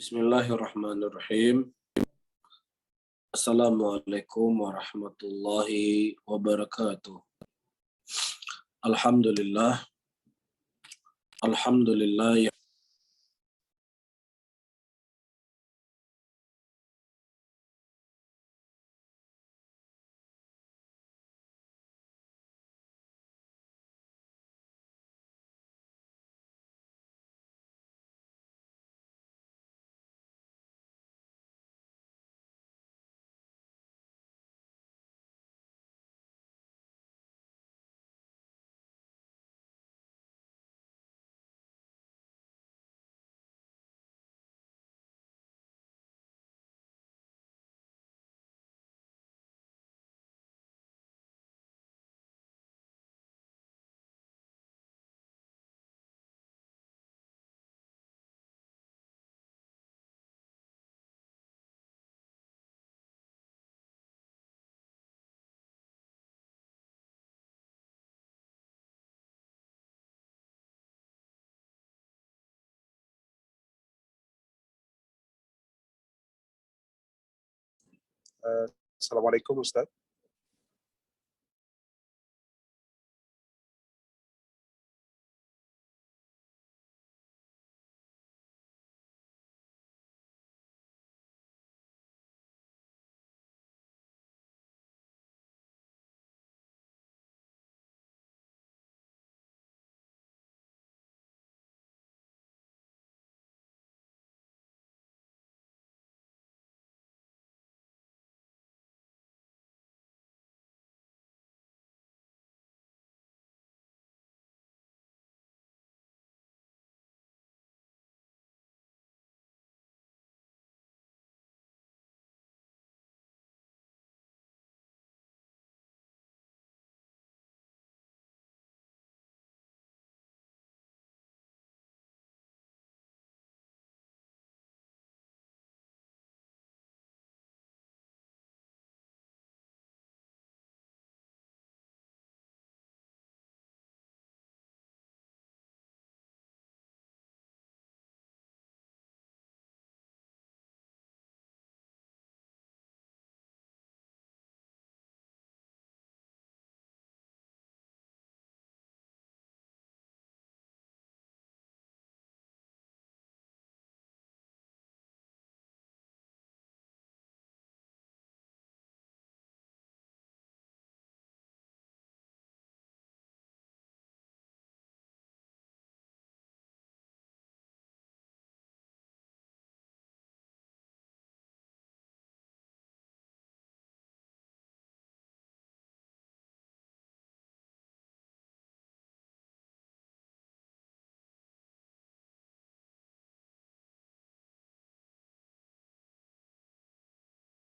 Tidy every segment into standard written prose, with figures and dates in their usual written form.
Bismillahirrahmanirrahim. Assalamualaikum warahmatullahi wabarakatuh. Alhamdulillah. Alhamdulillah. Assalamualaikum Ustaz.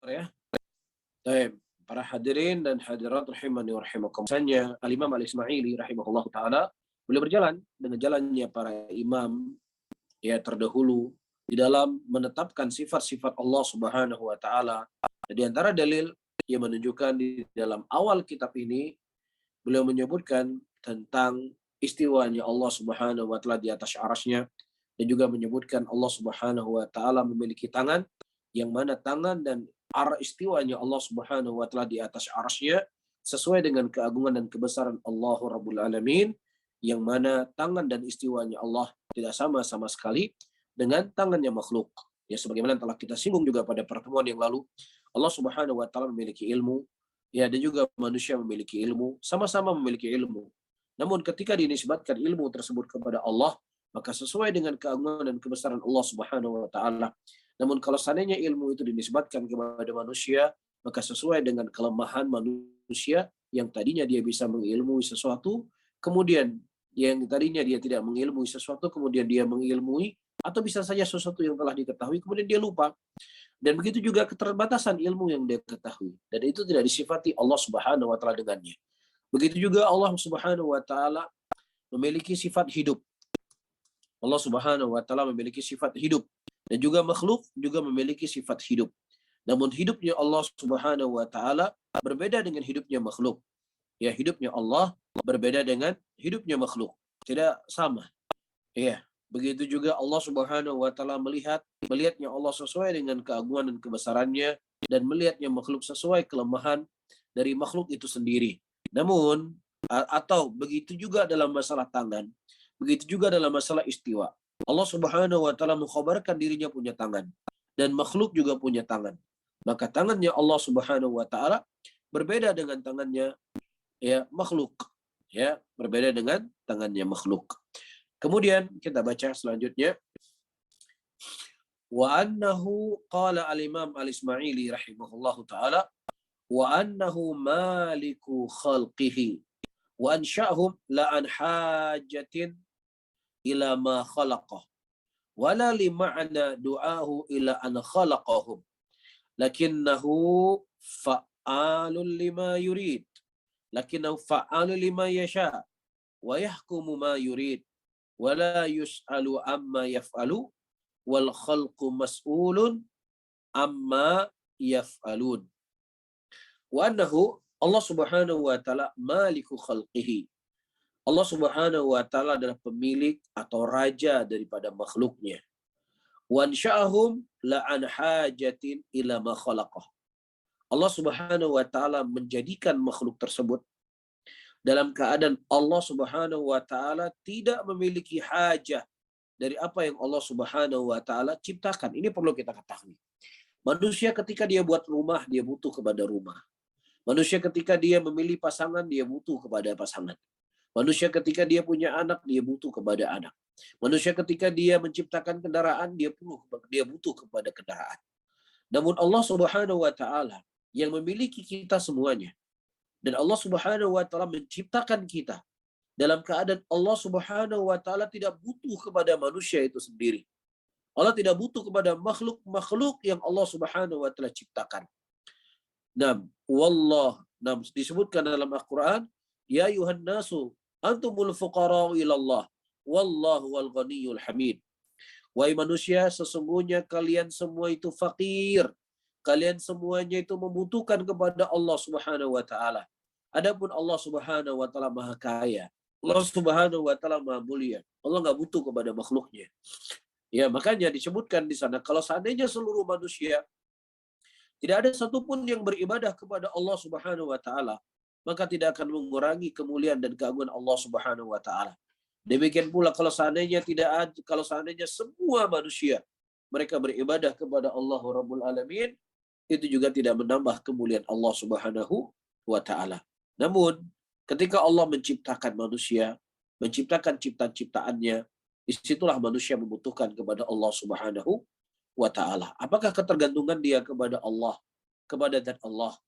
Ya. Baik, para hadirin dan hadirat rahimani wa rahimakum. Misalnya Al-Imam Al-Ismaili rahimahullah taala beliau berjalan dengan jalannya para imam ya terdahulu di dalam menetapkan sifat-sifat Allah Subhanahu wa taala. Di antara dalil yang menunjukkan di dalam awal kitab ini beliau menyebutkan tentang istiwanya Allah Subhanahu wa taala di atas arasy-Nya dan juga menyebutkan Allah Subhanahu wa taala memiliki tangan yang mana tangan dan istiwanya Allah Subhanahu wa taala di atas arasy-Nya sesuai dengan keagungan dan kebesaran Allah Rabbul Alamin, yang mana tangan dan istiwanya Allah tidak sama sekali dengan tangannya makhluk. Ya, sebagaimana telah kita singgung juga pada pertemuan yang lalu, Allah Subhanahu wa taala memiliki ilmu, ya, dan juga manusia memiliki ilmu, sama-sama memiliki ilmu. Namun ketika dinisbatkan ilmu tersebut kepada Allah, maka sesuai dengan keagungan dan kebesaran Allah Subhanahu wa taala. Namun kalau seandainya ilmu itu dinisbatkan kepada manusia, maka sesuai dengan kelemahan manusia yang tadinya dia bisa mengilmui sesuatu, kemudian yang tadinya dia tidak mengilmui sesuatu, kemudian dia mengilmui, atau bisa saja sesuatu yang telah diketahui, kemudian dia lupa. Dan begitu juga keterbatasan ilmu yang dia ketahui. Dan itu tidak disifati Allah Subhanahu wa taala dengannya. Begitu juga Allah Subhanahu wa taala memiliki sifat hidup. Allah Subhanahu wa taala memiliki sifat hidup, dan juga makhluk juga memiliki sifat hidup. Namun hidupnya Allah Subhanahu wa taala berbeda dengan hidupnya makhluk. Ya, hidupnya Allah berbeda dengan hidupnya makhluk. Tidak sama. Ya. Begitu juga Allah Subhanahu wa taala melihatnya Allah sesuai dengan keagungan dan kebesarannya, dan melihatnya makhluk sesuai kelemahan dari makhluk itu sendiri. Namun atau begitu juga dalam masalah tangan, begitu juga dalam masalah istiwa. Allah Subhanahu wa taala mengkhabarkan dirinya punya tangan dan makhluk juga punya tangan. Maka tangannya Allah Subhanahu wa taala berbeda dengan tangannya ya makhluk, ya, berbeda dengan tangannya makhluk. Kemudian kita baca selanjutnya, wa annahu qala al-Imam al-Ismaili rahimahullahu taala wa annahu maliku khalqihi wa ansha'hum la an hajatin ila ma khalaqah wala li ma'na du'ahu ila an khalaqahum lakinnahu fa'alun lima yurid yasha wa yahkumu ma yurid wala yus'alu amma yaf'alu wal khalqu mas'ulun amma yaf'alun. Wa annahu Allah Subhanahu wa taala maliku khalqihi. Allah Subhanahu wa taala adalah pemilik atau raja daripada makhluknya. Wa ansha'ahum la an hajatin ila ma khalaqah. Allah Subhanahu wa taala menjadikan makhluk tersebut dalam keadaan Allah Subhanahu wa taala tidak memiliki hajah dari apa yang Allah Subhanahu wa taala ciptakan. Ini perlu kita ketahui. Manusia ketika dia buat rumah, dia butuh kepada rumah. Manusia ketika dia memilih pasangan, dia butuh kepada pasangan. Manusia ketika dia punya anak, dia butuh kepada anak. Manusia ketika dia menciptakan kendaraan, dia butuh kepada kendaraan. Namun Allah Subhanahu wa taala yang memiliki kita semuanya, dan Allah Subhanahu wa taala menciptakan kita dalam keadaan Allah Subhanahu wa taala tidak butuh kepada manusia itu sendiri. Allah tidak butuh kepada makhluk-makhluk yang Allah Subhanahu wa taala ciptakan. Disebutkan dalam Al-Qur'an, ya ayuhan nasu antumul fuqara'u ilallah wallahu wal ghaniyyul hamid. Wahai manusia, sesungguhnya kalian semua itu fakir. Kalian semuanya itu membutuhkan kepada Allah Subhanahu wa taala. Adapun Allah Subhanahu wa taala Maha Kaya. Allah Subhanahu wa taala Maha Mulia. Allah nggak butuh kepada makhluknya. Ya, makanya disebutkan di sana, kalau seandainya seluruh manusia tidak ada satupun yang beribadah kepada Allah Subhanahu wa taala, maka tidak akan mengurangi kemuliaan dan keagungan Allah Subhanahu wa taala. Demikian pula kalau seandainya semua manusia mereka beribadah kepada Allah Rabbul Alamin, itu juga tidak menambah kemuliaan Allah Subhanahu wa taala. Namun, ketika Allah menciptakan manusia, menciptakan ciptaan-ciptaannya, disitulah manusia membutuhkan kepada Allah Subhanahu wa taala. Apakah ketergantungan dia kepada Allah, kepada zat Allah,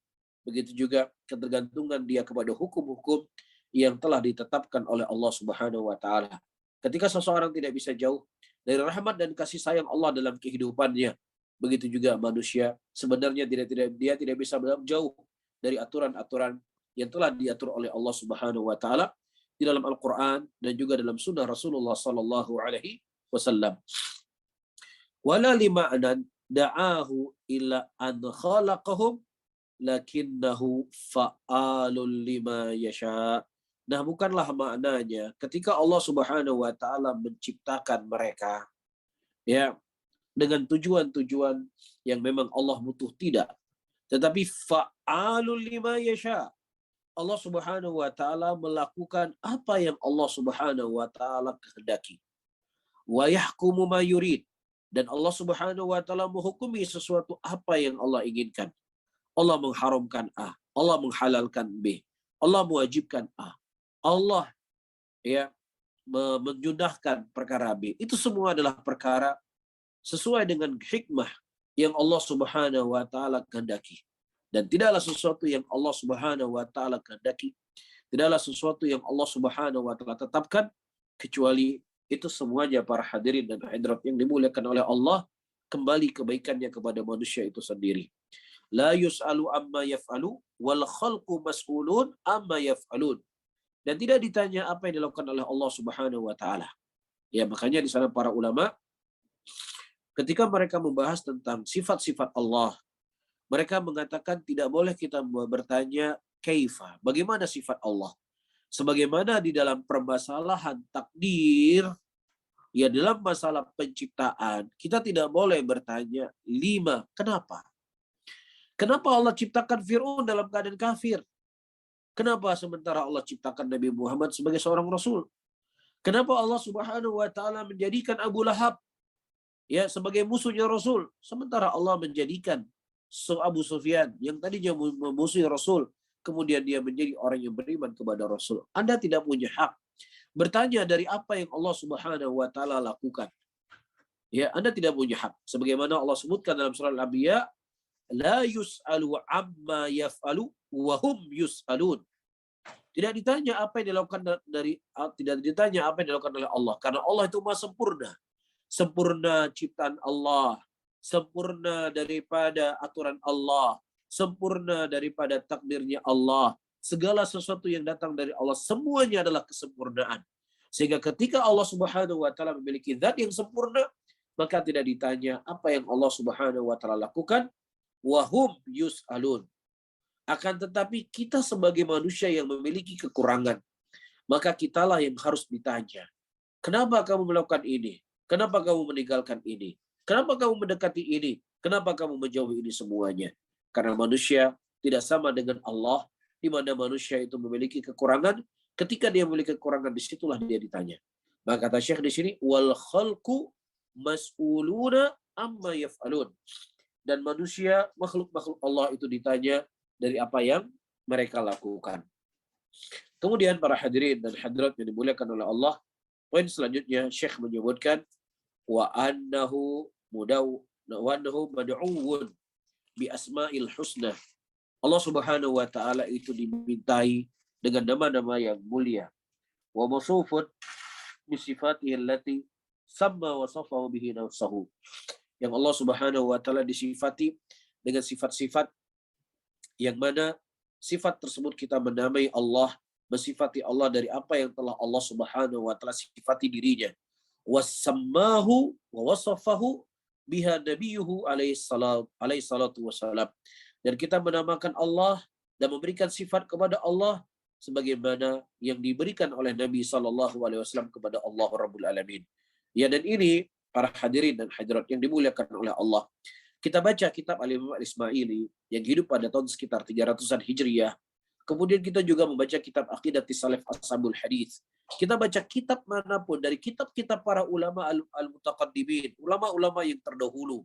begitu juga ketergantungan dia kepada hukum-hukum yang telah ditetapkan oleh Allah Subhanahu wa taala. Ketika seseorang tidak bisa jauh dari rahmat dan kasih sayang Allah dalam kehidupannya, begitu juga manusia sebenarnya dia tidak bisa jauh dari aturan-aturan yang telah diatur oleh Allah Subhanahu wa taala di dalam Al-Qur'an dan juga dalam sunnah Rasulullah sallallahu alaihi wasallam. Wala lima'nan da'ahu ila an khalaqahum lakinnahu fa'alul lima yasha. Nah, bukanlah maknanya ketika Allah Subhanahu wa taala menciptakan mereka ya dengan tujuan-tujuan yang memang Allah butuh, tidak. Tetapi fa'alul lima yasha. Allah Subhanahu wa taala melakukan apa yang Allah Subhanahu wa taala kehendaki. Wa yahkumu ma yurid. Dan Allah Subhanahu wa taala menghukumi sesuatu apa yang Allah inginkan. Allah mengharamkan A, Allah menghalalkan B, Allah mewajibkan A. Allah ya menyunahkan perkara B. Itu semua adalah perkara sesuai dengan hikmah yang Allah Subhanahu wa taala kehendaki. Dan tidaklah sesuatu yang Allah Subhanahu wa taala kehendaki, tidaklah sesuatu yang Allah Subhanahu wa taala tetapkan kecuali itu semuanya para hadirin dan hadirat yang dimuliakan oleh Allah kembali kebaikannya kepada manusia itu sendiri. La yus'alu amma yaf'alu wal khalqu mas'ulun amma yaf'alun. Dan tidak ditanya apa yang dilakukan oleh Allah Subhanahu wa taala. Ya, makanya di sana para ulama ketika mereka membahas tentang sifat-sifat Allah, mereka mengatakan tidak boleh kita bertanya kaifa, bagaimana sifat Allah. Sebagaimana di dalam permasalahan takdir, Ya, dalam masalah penciptaan, kita tidak boleh bertanya, 5, kenapa? Kenapa Allah ciptakan Fir'aun dalam keadaan kafir? Kenapa sementara Allah ciptakan Nabi Muhammad sebagai seorang Rasul? Kenapa Allah Subhanahu wa Ta'ala menjadikan Abu Lahab ya sebagai musuhnya Rasul, sementara Allah menjadikan Abu Sufyan yang tadinya memusuhi Rasul, kemudian dia menjadi orang yang beriman kepada Rasul. Anda tidak punya hak bertanya dari apa yang Allah Subhanahu wa Ta'ala lakukan. Ya, Anda tidak punya hak. Sebagaimana Allah sebutkan dalam surah Al-Anbiya, la yus'alu amma yaf'alu wa hum yus'alun. Tidak ditanya apa yang dilakukan tidak ditanya apa yang dilakukan oleh Allah, karena Allah itu Maha sempurna. Sempurna ciptaan Allah, sempurna daripada aturan Allah, sempurna daripada takdirnya Allah. Segala sesuatu yang datang dari Allah semuanya adalah kesempurnaan. Sehingga ketika Allah Subhanahu wa Ta'ala memiliki zat yang sempurna, maka tidak ditanya apa yang Allah Subhanahu wa Ta'ala lakukan, wahum yus'alun. Akan tetapi kita sebagai manusia yang memiliki kekurangan, maka kitalah yang harus ditanya. Kenapa kamu melakukan ini? Kenapa kamu meninggalkan ini? Kenapa kamu mendekati ini? Kenapa kamu menjauhi ini semuanya? Karena manusia tidak sama dengan Allah, di mana manusia itu memiliki kekurangan. Ketika dia memiliki kekurangan, disitulah dia ditanya. Maka kata Syekh di sini, wal khalqu mas'uluna amma yaf'alun. Dan manusia, makhluk-makhluk Allah itu ditanya dari apa yang mereka lakukan. Kemudian para hadirin dan hadirat yang dimuliakan oleh Allah, poin selanjutnya Syekh menyebutkan wa annahu mad'uun bi asma'il husna. Allah Subhanahu wa Ta'ala itu dimintai dengan nama-nama yang mulia. Wa mawsufun bi sifatihi allati samma wa safahu bihi nafsuhu. Yang Allah Subhanahu wa Ta'ala disifati dengan sifat-sifat yang mana sifat tersebut kita menamai Allah, mensifati Allah dari apa yang telah Allah Subhanahu wa Ta'ala sifati dirinya. Wassammahu wa wasafahu biha nabiyuhu alaihi salatu wassalam. Dan kita menamakan Allah dan memberikan sifat kepada Allah sebagaimana yang diberikan oleh Nabi sallallahu alaihi wasallam kepada Allah Rabbul Alamin. Ya, dan ini para hadirin dan hadirat yang dimuliakan oleh Allah. Kita baca kitab Al-Imam Al-Ismaili yang hidup pada tahun sekitar 300-an Hijriyah. Kemudian kita juga membaca kitab Aqidatis Salaf Ashabul Hadis. Kita baca kitab manapun dari kitab-kitab para ulama al-mutaqaddimin, ulama-ulama yang terdahulu.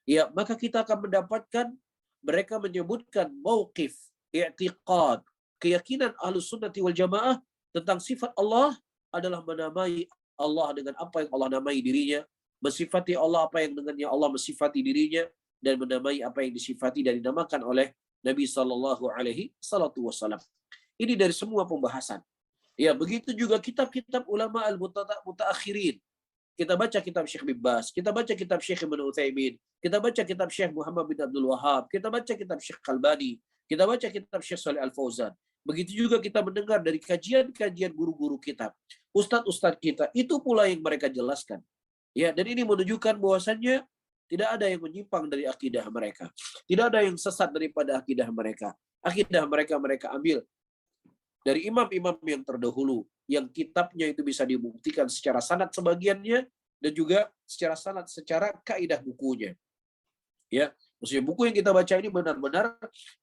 Ya, maka kita akan mendapatkan mereka menyebutkan mauqif, i'tiqad, keyakinan Ahlus Sunnati wal Jamaah tentang sifat Allah adalah menamai Allah dengan apa yang Allah namai dirinya, mensifati Allah apa yang dengannya Allah mensifati dirinya, dan menamai apa yang disifati dan dinamakan oleh Nabi Sallallahu Alaihi Wasallam. Ini dari semua pembahasan. Ya, begitu juga kitab-kitab ulama al-mutaakhirin. Kita baca kitab Syekh bin Baz, kita baca kitab Syekh Ibnu Utsaimin, kita baca kitab Syekh Muhammad bin Abdul Wahhab, kita baca kitab Syekh Albani, kita baca kitab Syekh Shalih Al-Fauzan. Begitu juga kita mendengar dari kajian-kajian guru-guru kita, ustadz-ustadz kita, itu pula yang mereka jelaskan. Ya, dan ini menunjukkan bahwasannya tidak ada yang menyimpang dari akidah mereka. Tidak ada yang sesat daripada akidah mereka. Akidah mereka ambil dari imam-imam yang terdahulu, yang kitabnya itu bisa dibuktikan secara sanad sebagiannya, dan juga secara sanad secara kaidah bukunya. Ya, maksudnya buku yang kita baca ini benar-benar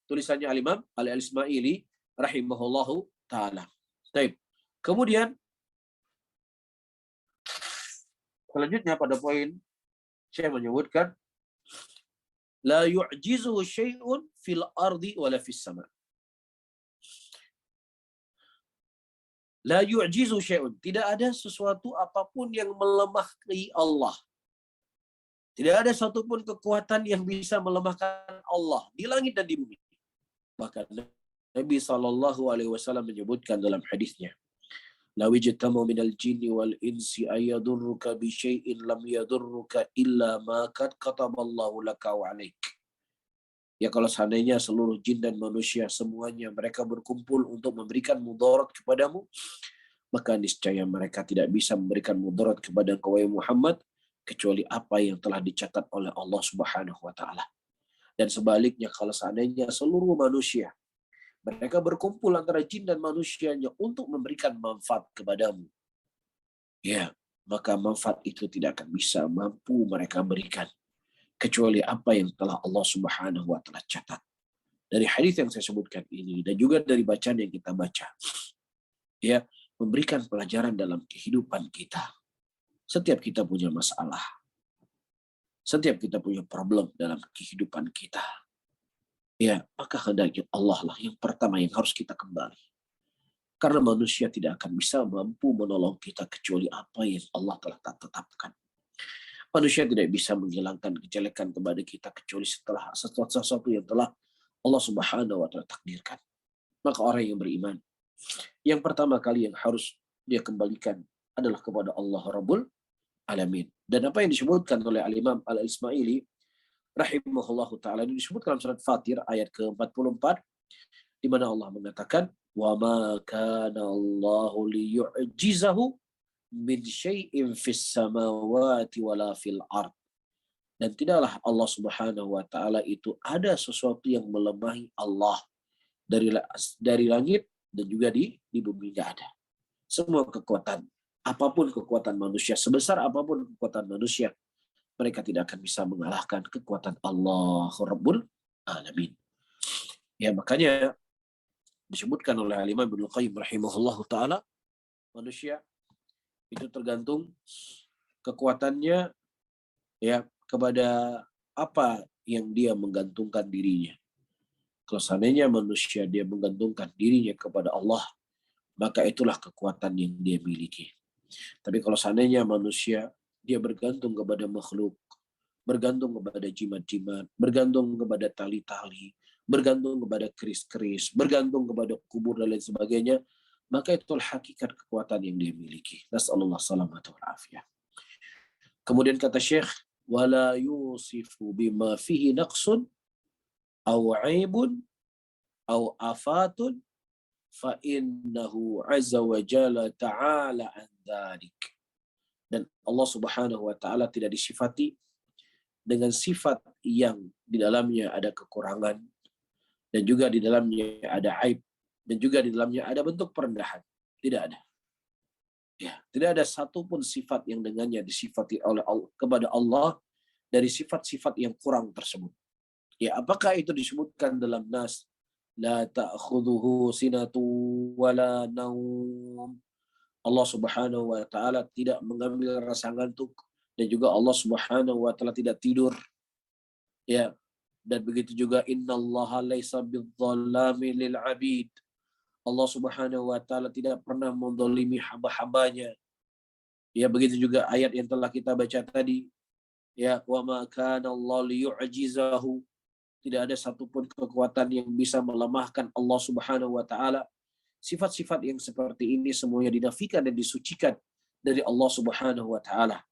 tulisannya Al-Imam Al-Ismaili rahimahullahu ta'ala. Baik. Kemudian selanjutnya pada poin saya menyebutkan la yu'jizuhu syai'un fil ardi wala fis sama. La yu'jizu syai'un. Tidak ada sesuatu apapun yang melemahkan Allah. Tidak ada satupun kekuatan yang bisa melemahkan Allah di langit dan di bumi. Bahkan Nabi SAW menyebutkan dalam hadisnya, "La wajtamu minal jinni wal insi ayadurruka bi syai'in lam yadurruka illa ma qad kataballahu laka wa 'alaik." Ya, kalau seandainya seluruh jin dan manusia semuanya mereka berkumpul untuk memberikan mudarat kepadamu, maka niscaya mereka tidak bisa memberikan mudarat kepada engkau Muhammad kecuali apa yang telah dicatat oleh Allah Subhanahu wa Ta'ala. Dan sebaliknya, kalau seandainya seluruh manusia mereka berkumpul antara jin dan manusianya untuk memberikan manfaat kepadamu, ya, maka manfaat itu tidak akan bisa mampu mereka berikan kecuali apa yang telah Allah Subhanahu wa taala catat. Dari hadis yang saya sebutkan ini dan juga dari bacaan yang kita baca, ya, memberikan pelajaran dalam kehidupan kita. Setiap kita punya masalah, setiap kita punya problem dalam kehidupan kita, ya, maka hendaknya Allah lah yang pertama yang harus kita kembali. Karena manusia tidak akan bisa mampu menolong kita kecuali apa yang Allah telah tetapkan. Manusia tidak bisa menghilangkan kejelekan kepada kita kecuali setelah sesuatu yang telah Allah Subhanahu wa taala takdirkan. Maka orang yang beriman, yang pertama kali yang harus dia kembalikan adalah kepada Allah Rabbul Alamin. Dan apa yang disebutkan oleh Al-Imam Al-Ismaili rahimahullahu taala ini disebutkan dalam surat Fatir ayat ke-44 di mana Allah mengatakan wa ma kana Allahu liyu'jizahu min syai'in fis samawati wala fil ard. Dan tidaklah Allah Subhanahu wa taala itu ada sesuatu yang melemahi Allah dari langit dan juga di bumi enggak ada. Semua kekuatan, apapun kekuatan manusia, sebesar apapun kekuatan manusia, mereka tidak akan bisa mengalahkan kekuatan Allah Rabbul Alamin. Ya, makanya disebutkan oleh Imam Ibnu Qayyim rahimahullahu taala, manusia itu tergantung kekuatannya ya kepada apa yang dia menggantungkan dirinya. Kalau seandainya manusia dia menggantungkan dirinya kepada Allah, maka itulah kekuatan yang dia miliki. Tapi kalau seandainya manusia dia bergantung kepada makhluk, bergantung kepada jimat-jimat, bergantung kepada tali-tali, bergantung kepada keris-keris, bergantung kepada kubur dan lain sebagainya, maka itulah hakikat kekuatan yang dia miliki. Nasallallahu salamata wal afiyah. Kemudian kata Syekh, wala yusifu bima fihi naqsun aw aibun aw afatun fa innahu azza wa jalla ta'ala an dzalik. Dan Allah Subhanahu wa taala tidak disifati dengan sifat yang di dalamnya ada kekurangan dan juga di dalamnya ada aib dan juga di dalamnya ada bentuk perendahan. Tidak ada. Ya, tidak ada satupun sifat yang dengannya disifati oleh Allah kepada Allah dari sifat-sifat yang kurang tersebut. Ya, apakah itu disebutkan dalam nas la ta'khudhuhu sinatu wala naum. Allah Subhanahu wa taala tidak mengambil rasa ngantuk dan juga Allah Subhanahu wa taala tidak tidur. Ya, dan begitu juga innallaha laisa bidzallami lil abid. Allah Subhanahu wa taala tidak pernah mendolimi hamba-hambanya. Ya, begitu juga ayat yang telah kita baca tadi. Ya, wa ma kana Allah liyu'jizahu. Tidak ada satupun kekuatan yang bisa melemahkan Allah Subhanahu wa taala. Sifat-sifat yang seperti ini semuanya dinafikan dan disucikan dari Allah Subhanahu wa taala.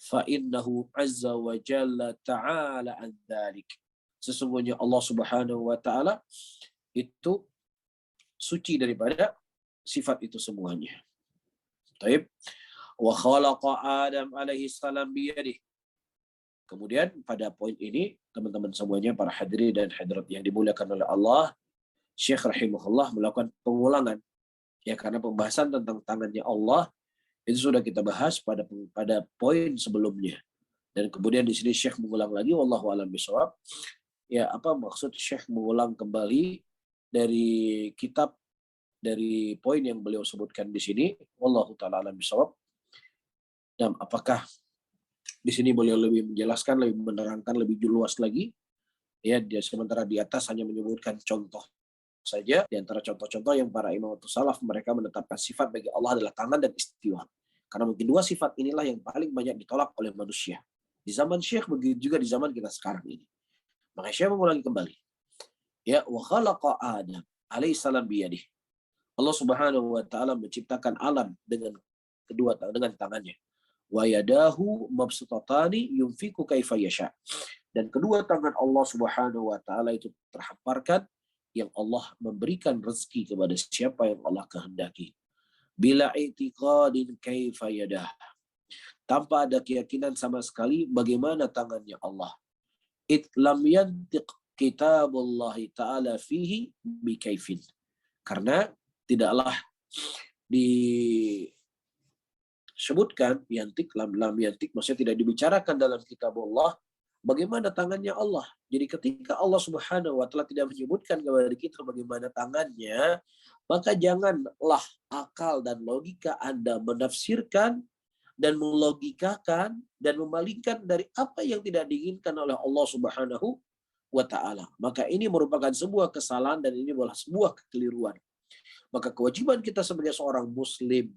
Fa innahu azza wa jalla ta'ala an dzalik. Sesungguhnya Allah Subhanahu wa taala itu suci daripada sifat itu semuanya. Taib. Wa khalaqa Adam alaihi salam biyadihi. Kemudian pada poin ini teman-teman semuanya para hadirin dan hadirat yang dimuliakan oleh Allah, Syekh rahimahullah melakukan pengulangan ya karena pembahasan tentang tangannya Allah itu sudah kita bahas pada poin sebelumnya. Dan kemudian di sini Syekh mengulang lagi wallahu a'lam bishawab. Ya, apa maksud Syekh mengulang kembali dari kitab dari poin yang beliau sebutkan di sini wallahu taala a'lam bishawab. Dan apakah di sini beliau lebih menjelaskan, lebih menerangkan lebih luas lagi? Ya, dia sementara di atas hanya menyebutkan contoh saja di antara contoh-contoh yang para imam salaf mereka menetapkan sifat bagi Allah adalah tangan dan istiwa. Karena mungkin dua sifat inilah yang paling banyak ditolak oleh manusia. Di zaman Syekh begitu juga di zaman kita sekarang ini. Maka Syekh mengulangi kembali. Ya, wa khalaqa Adam alaihi salam biyadihi. Allah Subhanahu wa taala menciptakan alam dengan tangannya. Wa yadahu mabsutatani yunfiku kaifa yasha. Dan kedua tangan Allah Subhanahu wa taala itu terhamparkan yang Allah memberikan rezeki kepada siapa yang Allah kehendaki. Bila i'tiqadin kaifa yadah. Tanpa ada keyakinan sama sekali bagaimana tangannya Allah. Lam yantiq kitabullah ta'ala fihi bikaifin. Karena tidaklah sebutkan yantik lam yantik, maksudnya tidak dibicarakan dalam kitab Allah bagaimana tangannya Allah. Jadi ketika Allah Subhanahu wa taala tidak menyebutkan kepada kita bagaimana tangannya, maka janganlah akal dan logika Anda menafsirkan dan melogikakan dan memalingkan dari apa yang tidak diinginkan oleh Allah Subhanahu wa taala. Maka ini merupakan sebuah kesalahan dan ini adalah sebuah kekeliruan. Maka kewajiban kita sebagai seorang muslim,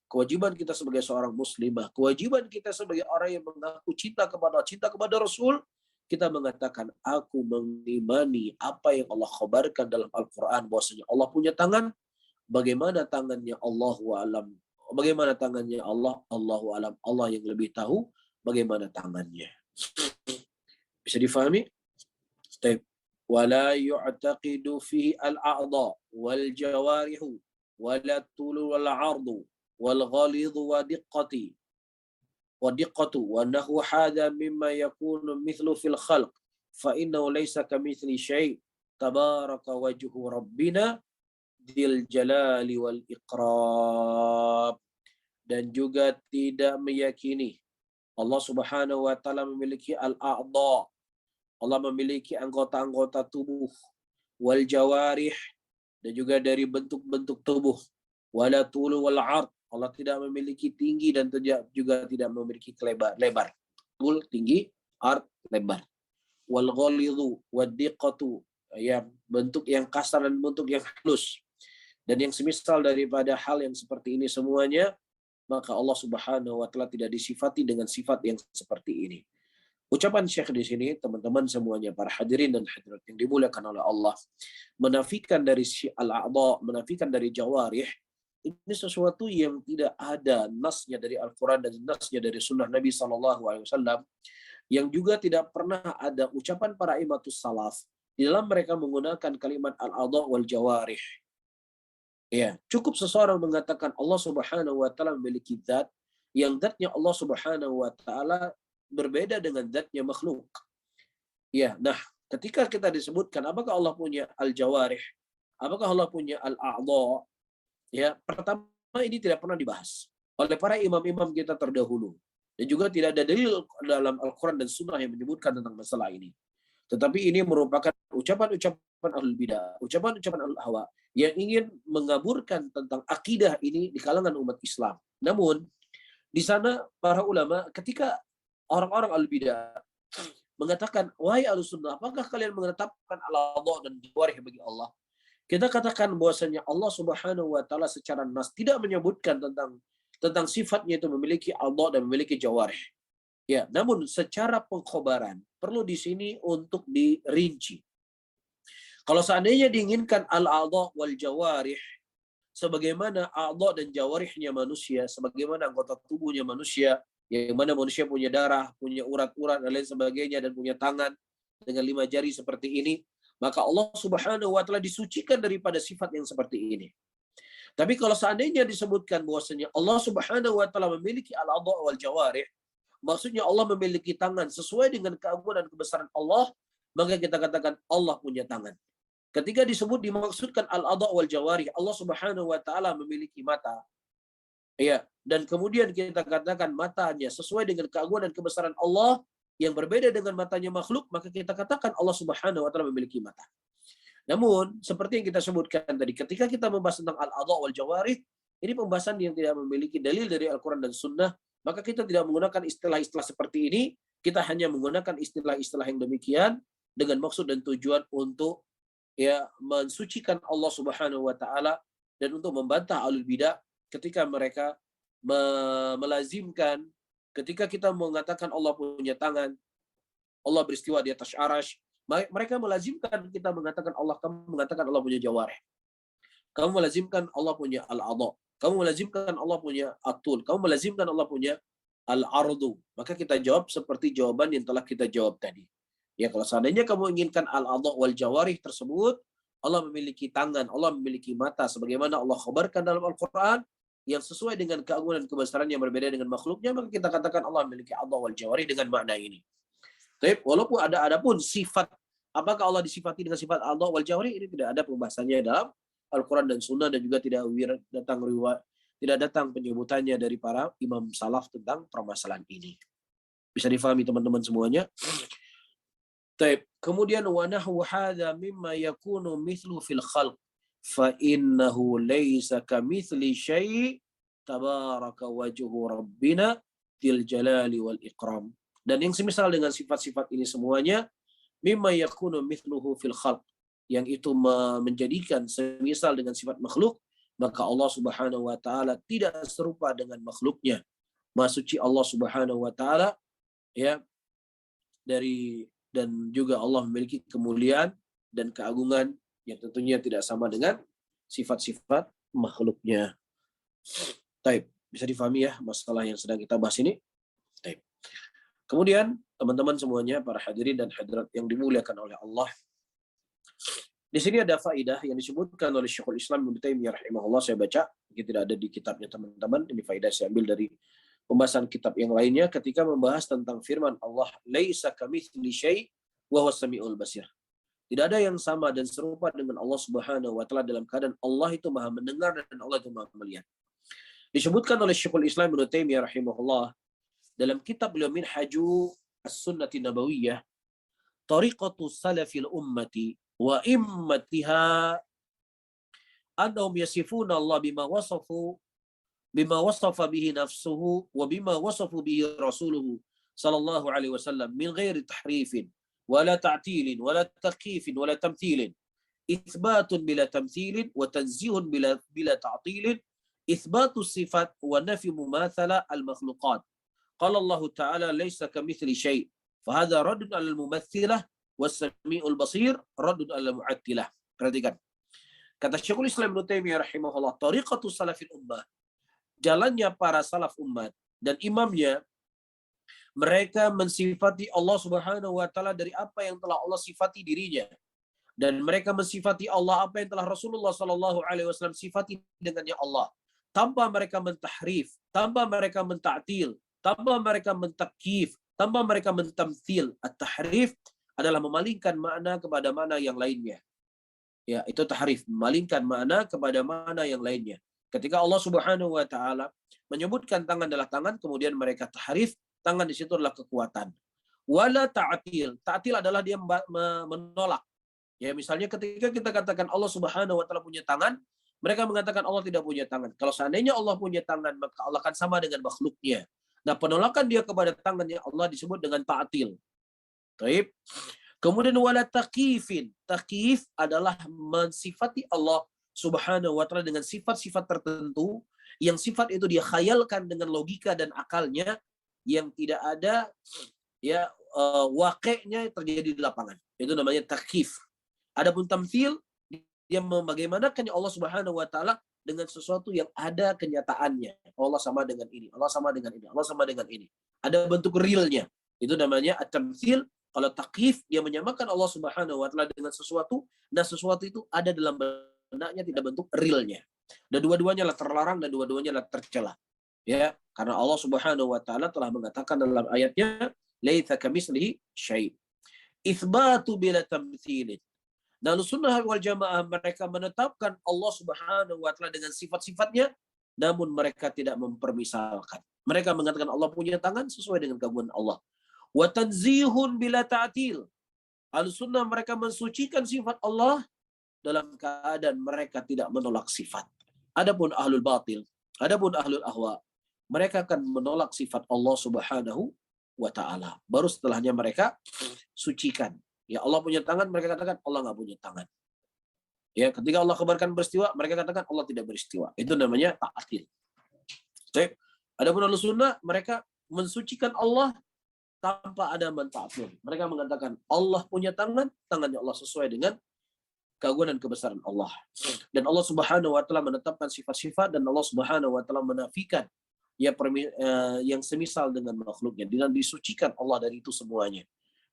kewajiban kita sebagai seorang muslimah, kewajiban kita sebagai orang yang mengaku cinta kepada Rasul, kita mengatakan aku mengimani apa yang Allah khabarkan dalam Al-Qur'an bahwasanya Allah punya tangan, bagaimana tangannya Allahu alam. Bagaimana tangannya Allah, Allahu alam. Allah yang lebih tahu bagaimana tangannya. Bisa difahami? Step. ولا يعتقد فيه الأعضاء والجوارح ولا الطول والعرض والغليظ ودقة وأنه هذا مما يكون مثل في الخلق فإنه ليس كمثل شيء تبارك وجه ربنا ذي الجلال والإكرام. Dan juga tidak meyakini Allah Subhanahu wa taala memiliki al-a'dha, Allah memiliki anggota-anggota tubuh, wal jawarih, dan juga dari bentuk-bentuk tubuh, wala tulu wal ard, Allah tidak memiliki tinggi dan juga tidak memiliki lebar. Tul tinggi, ard lebar. Wal ghalidhu wad diqatu, ya bentuk yang kasar dan bentuk yang halus. Dan yang semisal daripada hal yang seperti ini semuanya, maka Allah Subhanahu wa taala tidak disifati dengan sifat yang seperti ini. Ucapan Syekh di sini, teman-teman semuanya, para hadirin dan hadirat yang dimuliakan oleh Allah, menafikan dari al-a'dha, menafikan dari jawarih, ini sesuatu yang tidak ada nasnya dari Al-Quran dan nasnya dari sunnah Nabi SAW, yang juga tidak pernah ada ucapan para imatus salaf di dalam mereka menggunakan kalimat al-a'dha wal jawarih. Ya, cukup seseorang mengatakan Allah Subhanahu wa taala memiliki zat yang zatnya Allah Subhanahu wa taala berbeda dengan zatnya makhluk. Ya, nah, ketika kita disebutkan apakah Allah punya al-jawarih, apakah Allah punya al-a'dha, ya, pertama ini tidak pernah dibahas oleh para imam-imam kita terdahulu. Dan juga tidak ada dalil dalam Al-Quran dan Sunnah yang menyebutkan tentang masalah ini. Tetapi ini merupakan ucapan-ucapan ahlul bidah, ucapan-ucapan ahlul hawa yang ingin mengaburkan tentang akidah ini di kalangan umat Islam. Namun, di sana para ulama ketika orang-orang al-bidah mengatakan, wahai al-sunnah, apakah kalian menetapkan al-a'dha dan jawarih bagi Allah? Kita katakan bahwasanya Allah Subhanahu wa taala secara nas tidak menyebutkan tentang sifatnya itu memiliki a'dha dan memiliki jawarih. Ya, namun secara pengkhabaran perlu di sini untuk dirinci. Kalau seandainya diinginkan al-a'dha wal jawarih sebagaimana a'dha dan jawarihnya manusia, sebagaimana anggota tubuhnya manusia, yang mana manusia punya darah, punya urat-urat dan lain sebagainya, dan punya tangan dengan 5 jari seperti ini, maka Allah Subhanahu wa taala disucikan daripada sifat yang seperti ini. Tapi kalau seandainya disebutkan bahwasanya Allah Subhanahu wa taala memiliki al-a'dha wal jawarih, maksudnya Allah memiliki tangan sesuai dengan keagungan dan kebesaran Allah, maka kita katakan Allah punya tangan. Ketika dimaksudkan al-a'dha wal jawarih, Allah Subhanahu wa taala memiliki mata. Ya, dan kemudian kita katakan matanya sesuai dengan keagungan dan kebesaran Allah yang berbeda dengan matanya makhluk, maka kita katakan Allah Subhanahu wa taala memiliki mata. Namun, seperti yang kita sebutkan tadi, ketika kita membahas tentang al-a'dha wal jawarih, ini pembahasan yang tidak memiliki dalil dari Al-Quran dan Sunnah, maka kita tidak menggunakan istilah-istilah seperti ini, kita hanya menggunakan istilah-istilah yang demikian dengan maksud dan tujuan untuk ya mensucikan Allah Subhanahu wa taala dan untuk membantah ahlul bidah ketika mereka melazimkan, ketika kita mengatakan Allah punya tangan, Allah beristiwa di atas arasy, mereka melazimkan kita mengatakan kamu mengatakan Allah punya jawarih. Kamu melazimkan Allah punya al-a'dha. Kamu melazimkan Allah punya atul. Kamu melazimkan Allah punya al-ardu. Maka kita jawab seperti jawaban yang telah kita jawab tadi. Ya, kalau seandainya kamu inginkan al-a'dha wal jawarih tersebut, Allah memiliki tangan, Allah memiliki mata, sebagaimana Allah khabarkan dalam Al-Quran, yang sesuai dengan keagungan dan kebesaran yang berbeda dengan makhluknya, maka kita katakan Allah memiliki a'dha wal jawarih dengan makna ini. Tapi walaupun adapun sifat, apakah Allah disifati dengan sifat a'dha wal jawarih, ini tidak ada pembahasannya dalam Al-Quran dan Sunnah, dan juga tidak datang tidak datang penyebutannya dari para imam salaf tentang permasalahan ini. Bisa difahami teman-teman semuanya? Taib. Kemudian wa nahwu hadza mimma yakunu mithlu fil khalq fa innahu laysa kamitsli syai' tabaraka wajhu rabbina til jalali wal ikram. Dan yang semisal dengan sifat-sifat ini semuanya mimma yakunu mithluhu fil khalq, yang itu menjadikan semisal dengan sifat makhluk, maka Allah Subhanahu wa taala tidak serupa dengan makhluknya. Maha suci Allah Subhanahu wa taala ya dari, dan juga Allah memiliki kemuliaan dan keagungan yang tentunya tidak sama dengan sifat-sifat makhluknya. Taib. Bisa difahami ya masalah yang sedang kita bahas ini? Taib. Kemudian teman-teman semuanya, para hadirin dan hadirat yang dimuliakan oleh Allah, di sini ada faidah yang disebutkan oleh Syekhul Islam Ibnu Taimiyah rahimahullah. Saya baca, mungkin tidak ada di kitabnya teman-teman. Ini faidah saya ambil dari pembahasan kitab yang lainnya ketika membahas tentang firman Allah, laisa kamitsli syai' wa huwas samiul basir. Tidak ada yang sama dan serupa dengan Allah Subhanahu wa taala dalam keadaan Allah itu Maha mendengar dan Allah itu Maha melihat. Disebutkan oleh Syekhul Islam Ibnu Taimiyah rahimahullah dalam kitab beliau Minhaju As-Sunnati Nabawiyah, tariqatu salafil ummati wa immatiha annahum yasifuna Allah bima wasafa bihi nafsuhu wa bima wasafu bihi rasuluhu sallallahu alaihi wasallam min ghairi tahrifin wala ta'tilin wala takyifin wala tamthilin, itsbatun bila tamthilin wa tanzihun bila ta'tilin, itsbatu sifat wa nafi mumathala al-makhluqat. Qala Allah Ta'ala laisa kamitsli syai', fa hadza raddun 'alal mumattsilah was-sami'ul basir raddun 'alal mu'attilah. Perhatikan. Kata Syekhul Islam Ibnu Taimiyah rahimahullah, tariqatu salafil ummah, jalannya para salaf umat dan imamnya, mereka mensifati Allah Subhanahu wa taala dari apa yang telah Allah sifati dirinya, dan mereka mensifati Allah apa yang telah Rasulullah sallallahu alaihi wasallam sifati dengannya Allah, tanpa mereka mentahrif, tanpa mereka menta'til, tanpa mereka mentakyif, tanpa mereka mentamtsil. At-tahrif adalah memalingkan makna kepada makna yang lainnya. Ya, itu tahrif, memalingkan makna kepada makna yang lainnya. Ketika Allah Subhanahu wa taala menyebutkan tangan adalah tangan, kemudian mereka tahrif, tangan di situ adalah kekuatan. Wala ta'til. Ta'til adalah dia menolak. Ya, misalnya ketika kita katakan Allah Subhanahu wa taala punya tangan, mereka mengatakan Allah tidak punya tangan. Kalau seandainya Allah punya tangan, maka Allah akan sama dengan makhluknya. Nah, penolakan dia kepada tangannya Allah disebut dengan ta'til. Baik. Kemudian wala taqifin. Taqif adalah mensifati Allah Subhanahu wa taala dengan sifat-sifat tertentu yang sifat itu dia khayalkan dengan logika dan akalnya, yang tidak ada ya waqi'nya terjadi di lapangan. Itu namanya taqif. Adapun tamtsil, dia bagaimanakannya Allah Subhanahu wa taala dengan sesuatu yang ada kenyataannya. Allah sama dengan ini, Allah sama dengan ini, Allah sama dengan ini. Ada bentuk realnya. Itu namanya at-tamtsil. Kalau taqif, dia menyamakan Allah Subhanahu wa taala dengan sesuatu, dan sesuatu itu ada dalam benaknya, tidak bentuk realnya. Dan dua-duanya lah terlarang dan dua-duanya lah tercela. Ya, karena Allah Subhanahu wa taala telah mengatakan dalam ayatnya, laisa kamitslihi syai'. Itsbatu bila tamtsilin. Dan sunnah wal jamaah mereka menetapkan Allah Subhanahu wa taala dengan sifat-sifatnya, namun mereka tidak mempermisalkan. Mereka mengatakan Allah punya tangan sesuai dengan keagungan Allah. Wa tanzihun bila ta'til. Al-sunnah mereka mensucikan sifat Allah dalam keadaan mereka tidak menolak sifat. Adapun ahlul batil, adapun ahlul ahwa, mereka akan menolak sifat Allah Subhanahu wa taala. Baru setelahnya mereka sucikan. Ya, Allah punya tangan, mereka katakan Allah nggak punya tangan. Ya, ketika Allah kabarkan beristiwa, mereka katakan Allah tidak beristiwa. Itu namanya ta'til. Baik. Adapun Ahlussunnah, mereka mensucikan Allah tanpa ada menta'til. Mereka mengatakan Allah punya tangan, tangannya Allah sesuai dengan keagungan dan kebesaran Allah. Dan Allah Subhanahu wa taala menetapkan sifat-sifat, dan Allah Subhanahu wa taala menafikan yang semisal dengan makhluknya, dengan disucikan Allah dari itu semuanya.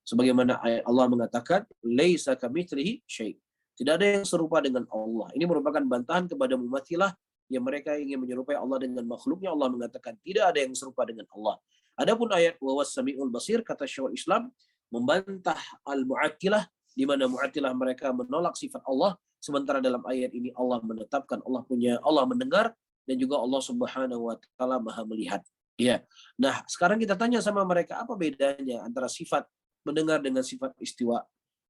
Sebagaimana ayat Allah mengatakan, laisa kamitslihi syai'. Tidak ada yang serupa dengan Allah. Ini merupakan bantahan kepada mumatsilah yang mereka ingin menyerupai Allah dengan makhluknya. Allah mengatakan tidak ada yang serupa dengan Allah. Adapun ayat wa was-sami'ul basir, kata Syekhul Islam, membantah al-mu'attilah, di mana mu'attilah mereka menolak sifat Allah, sementara dalam ayat ini Allah menetapkan Allah mendengar, dan juga Allah Subhanahu wa taala Maha melihat. Ya. Nah, sekarang kita tanya sama mereka, apa bedanya antara sifat mendengar dengan sifat istiwa?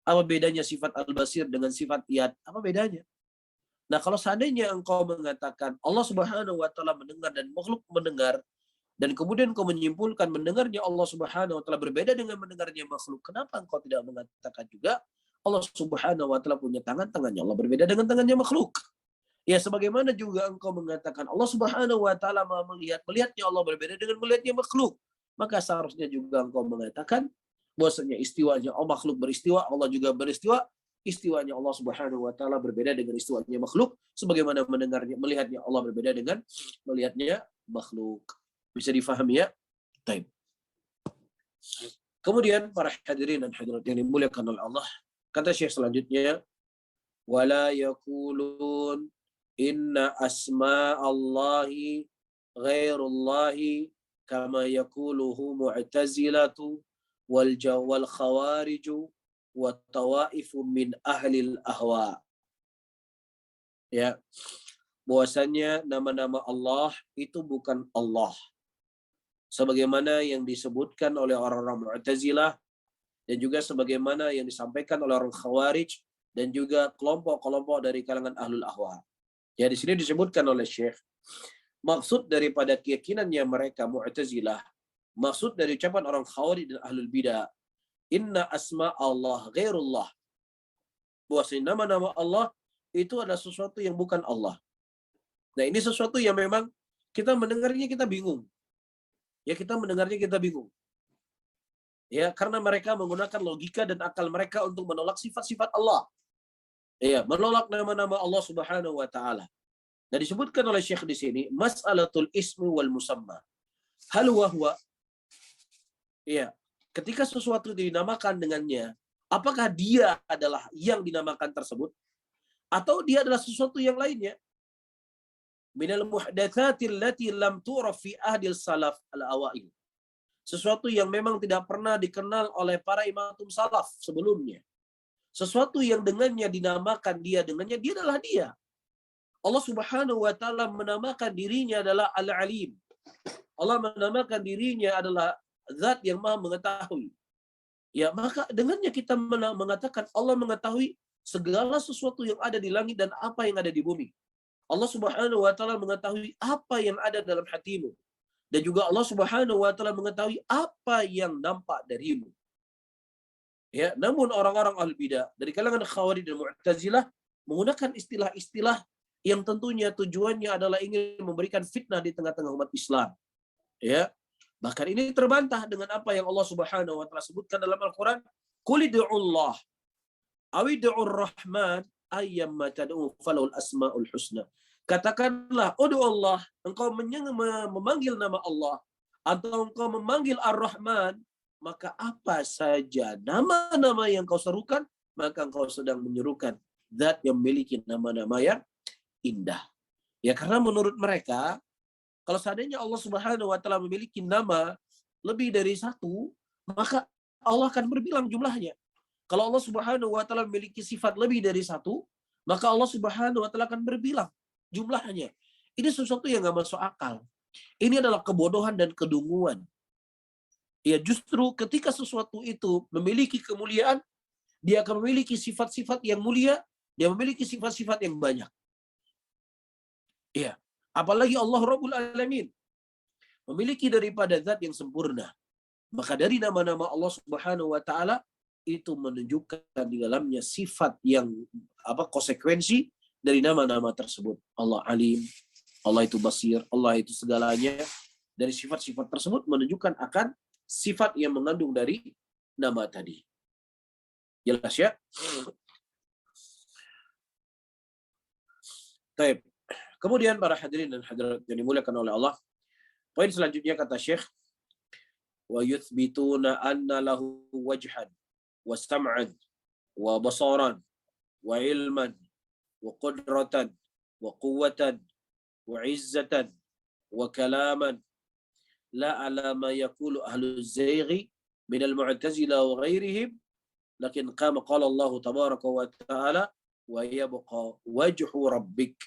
Apa bedanya sifat al-basir dengan sifat iyad? Apa bedanya? Nah, kalau seandainya engkau mengatakan Allah Subhanahu wa taala mendengar dan makhluk mendengar, dan kemudian engkau menyimpulkan mendengarnya Allah Subhanahu wa taala berbeda dengan mendengarnya makhluk, kenapa engkau tidak mengatakan juga Allah Subhanahu wa taala punya tangan, tangannya Allah berbeda dengan tangannya makhluk? Ya, sebagaimana juga engkau mengatakan Allah Subhanahu wa taala Maha melihat, melihatnya Allah berbeda dengan melihatnya makhluk. Maka seharusnya juga engkau mengatakan bahwasanya istiwanya Allah, makhluk beristiwa, Allah juga beristiwa. Istiwanya Allah Subhanahu wa taala berbeda dengan istiwanya makhluk, sebagaimana mendengarnya, melihatnya Allah berbeda dengan melihatnya makhluk. Bisa difahami ya? Baik. Kemudian para hadirin dan hadirat yang dimuliakan oleh Allah, kata Syekh selanjutnya, wala yaqulun inna asma Allahi ghairullahi kama yaquluhu mu'tazilatu wal khawariju wa tawaifu min ahlil ahwa. Ya, bahwasanya nama-nama Allah itu bukan Allah, sebagaimana yang disebutkan oleh orang-orang Mu'tazilah dan juga sebagaimana yang disampaikan oleh orang Khawarij dan juga kelompok-kelompok dari kalangan ahlul ahwa. Ya, di sini disebutkan oleh Syekh, maksud daripada keyakinannya mereka Mu'tazilah, maksud dari ucapan orang Khawarij dan ahlul bidah, inna asma Allah ghairullah, bahwasanya nama-nama Allah itu adalah sesuatu yang bukan Allah. Nah, ini sesuatu yang memang kita mendengarnya kita bingung. Ya, kita mendengarnya kita bingung. Ya, karena mereka menggunakan logika dan akal mereka untuk menolak sifat-sifat Allah. Ya, menolak nama-nama Allah Subhanahu wa taala. Dan disebutkan oleh Syekh di sini, mas'alatul ismi wal musamma. Hal wahwa, ya, ketika sesuatu dinamakan dengannya, apakah dia adalah yang dinamakan tersebut atau dia adalah sesuatu yang lainnya? Minal muhdatsatil lati lam tu'raf fi ahdil salaf al-awail. Sesuatu yang memang tidak pernah dikenal oleh para imatum salaf sebelumnya. Sesuatu yang dengannya dinamakan dia adalah dia. Allah Subhanahu wa taala menamakan dirinya adalah Al-Alim. Allah menamakan dirinya adalah Zat yang Maha mengetahui. Ya, maka dengannya kita mengatakan Allah mengetahui segala sesuatu yang ada di langit dan apa yang ada di bumi. Allah Subhanahu wa taala mengetahui apa yang ada dalam hatimu. Dan juga Allah Subhanahu wa taala mengetahui apa yang nampak darimu. Ya, namun orang-orang al-bidah dari kalangan Khawarij dan Mu'tazilah menggunakan istilah-istilah yang tentunya tujuannya adalah ingin memberikan fitnah di tengah-tengah umat Islam. Ya. Bahkan ini terbantah dengan apa yang Allah Subhanahu wa taala sebutkan dalam Al-Qur'an, "Qul ud'ullaha aw ud'ur rahman ayyamma tad'u falahul asmaul husna." Katakanlah, "Ud'u Allah," engkau memanggil nama Allah atau engkau memanggil Ar-Rahman, maka apa saja nama-nama yang kau serukan, maka engkau sedang menyerukan Zat yang memiliki nama-nama yang indah. Ya, karena menurut mereka, kalau seandainya Allah Subhanahu wa taala memiliki nama lebih dari satu, maka Allah akan berbilang jumlahnya. Kalau Allah Subhanahu wa taala memiliki sifat lebih dari satu, maka Allah Subhanahu wa taala akan berbilang jumlahnya. Ini sesuatu yang nggak masuk akal. Ini adalah kebodohan dan kedunguan. Ya, justru ketika sesuatu itu memiliki kemuliaan, dia akan memiliki sifat-sifat yang mulia, dia memiliki sifat-sifat yang banyak. Ya, apalagi Allah Rabbul Alamin memiliki daripada zat yang sempurna. Maka dari nama-nama Allah Subhanahu wa taala itu menunjukkan di dalamnya sifat yang konsekuensi dari nama-nama tersebut. Allah Alim, Allah itu Basir, Allah itu segalanya. Dari sifat-sifat tersebut menunjukkan akan sifat yang mengandung dari nama tadi. Jelas ya? Baik. Kemudian para hadirin dan hadirat yang dimuliakan oleh Allah, poin selanjutnya kata Syekh, wa yuthbituna anna lahu wajhan wa sam'an wa basaran wa ilman wa qudratan wa quwwatan wa izzatan wa kalaman la ala ma yaqulu ahlu zayghi min al-mu'tazila wa ghairihim, lakin qala Allah tabaraka wa ta'ala wa yabqa wajhu rabbik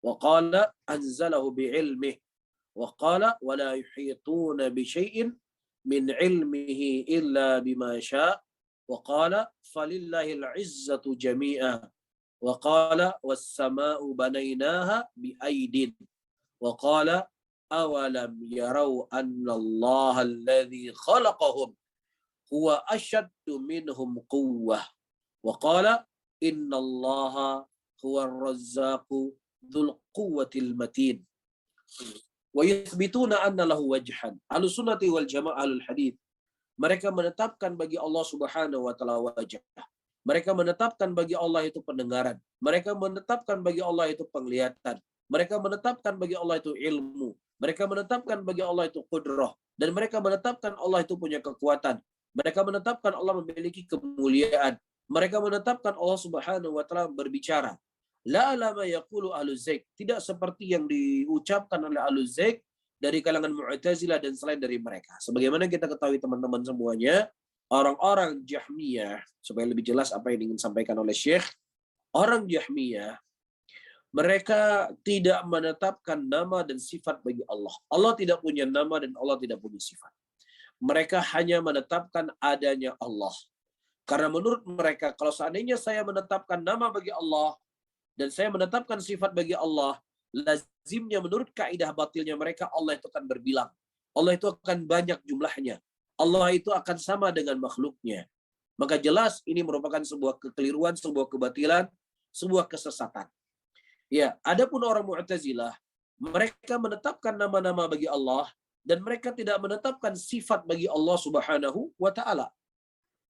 wa qala anzalahu bi'ilmihi wa qala wa la yuhituna bi syai'in min ilmihi illa bima syaa wa qala falillahil 'izzatu jami'a wa qala was samaa'u banaynaha bi aidin wa qala awalam yarau annallaha alladzi khalaqahum huwa asyaddu minhum quwwah wa qala innallaha huwa ar-razzaqu dzul quwwatil matin wa yuthbituna anna lahu wajhan. Ahlussunnati wal jamaah ahlul hadits, mereka menetapkan bagi Allah Subhanahu wa taala wajah. Mereka menetapkan bagi Allah itu pendengaran. Mereka menetapkan bagi Allah itu penglihatan. Mereka menetapkan bagi Allah itu ilmu. Mereka menetapkan bagi Allah itu qudrah. Dan mereka menetapkan Allah itu punya kekuatan. Mereka menetapkan Allah memiliki kemuliaan. Mereka menetapkan Allah Subhanahu wa taala berbicara. La lama yaqulu ahlu zaik, tidak seperti yang diucapkan oleh ahlu zaik dari kalangan Mu'tazilah dan selain dari mereka. Sebagaimana kita ketahui teman-teman semuanya, orang-orang Jahmiyah, supaya lebih jelas apa yang ingin disampaikan oleh Syekh, orang Jahmiyah mereka tidak menetapkan nama dan sifat bagi Allah. Allah tidak punya nama dan Allah tidak punya sifat. Mereka hanya menetapkan adanya Allah. Karena menurut mereka, kalau seandainya saya menetapkan nama bagi Allah, dan saya menetapkan sifat bagi Allah, lazimnya menurut kaidah batilnya mereka, Allah itu akan berbilang. Allah itu akan banyak jumlahnya. Allah itu akan sama dengan makhluknya. Maka jelas ini merupakan sebuah kekeliruan, sebuah kebatilan, sebuah kesesatan. Ya, adapun orang Mu'tazilah, mereka menetapkan nama-nama bagi Allah dan mereka tidak menetapkan sifat bagi Allah Subhanahu wa taala.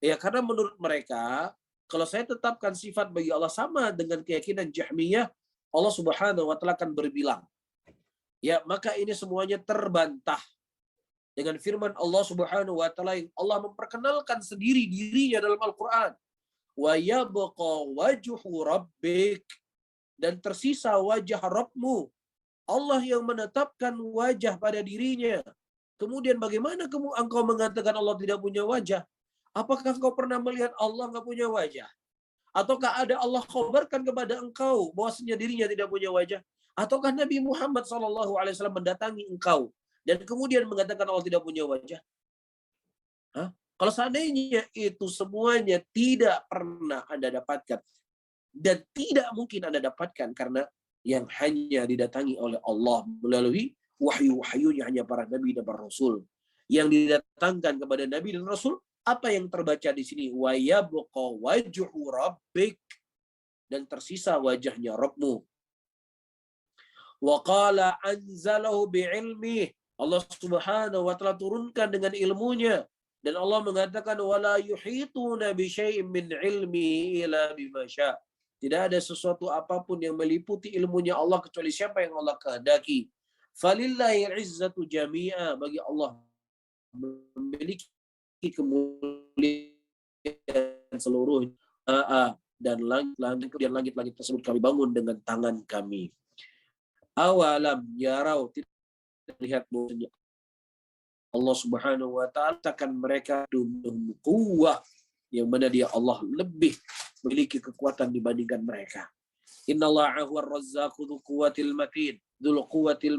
Ya, karena menurut mereka, kalau saya tetapkan sifat bagi Allah sama dengan keyakinan Jahmiyah, Allah Subhanahu wa taala akan berbilang. Ya, maka ini semuanya terbantah dengan firman Allah Subhanahu wa taala yang Allah memperkenalkan sendiri dirinya dalam Al-Qur'an. Wa yabqa wajhu rabbik, dan tersisa wajah Rabbmu. Allah yang menetapkan wajah pada dirinya. Kemudian bagaimana engkau mengatakan Allah tidak punya wajah? Apakah engkau pernah melihat Allah nggak punya wajah? Ataukah ada Allah khabarkan kepada engkau bahwasanya dirinya tidak punya wajah? Ataukah Nabi Muhammad SAW mendatangi engkau dan kemudian mengatakan Allah tidak punya wajah? Hah? Kalau seandainya itu semuanya tidak pernah Anda dapatkan dan tidak mungkin Anda dapatkan, karena yang hanya didatangi oleh Allah melalui wahyu-wahyunya hanya para nabi dan para rasul. Yang didatangkan kepada nabi dan rasul, apa yang terbaca di sini? Wa yabqa wajhu rabbik, dan tersisa wajahnya Rabbmu. Wa qala anzalahu bi'ilmih, Allah Subhanahu wa taala turunkan dengan ilmunya, dan Allah mengatakan wala yuhituna bi syai'in min ilmihi illa bima syaa. Tidak ada sesuatu apapun yang meliputi ilmunya Allah kecuali siapa yang Allah kehendaki. Falillahil 'izzatu jami'a, bagi Allah memiliki kemuliaan seluruhnya. Dan langit-langit tersebut kami bangun dengan tangan kami. Awalam yarau, tidak terlihat bahwasanya Allah Subhanahu wa taala akan mereka dum quwwah, yang mana dia Allah lebih memiliki kekuatan dibandingkan mereka. Innallaha huwar razzaqu dzul quwwatil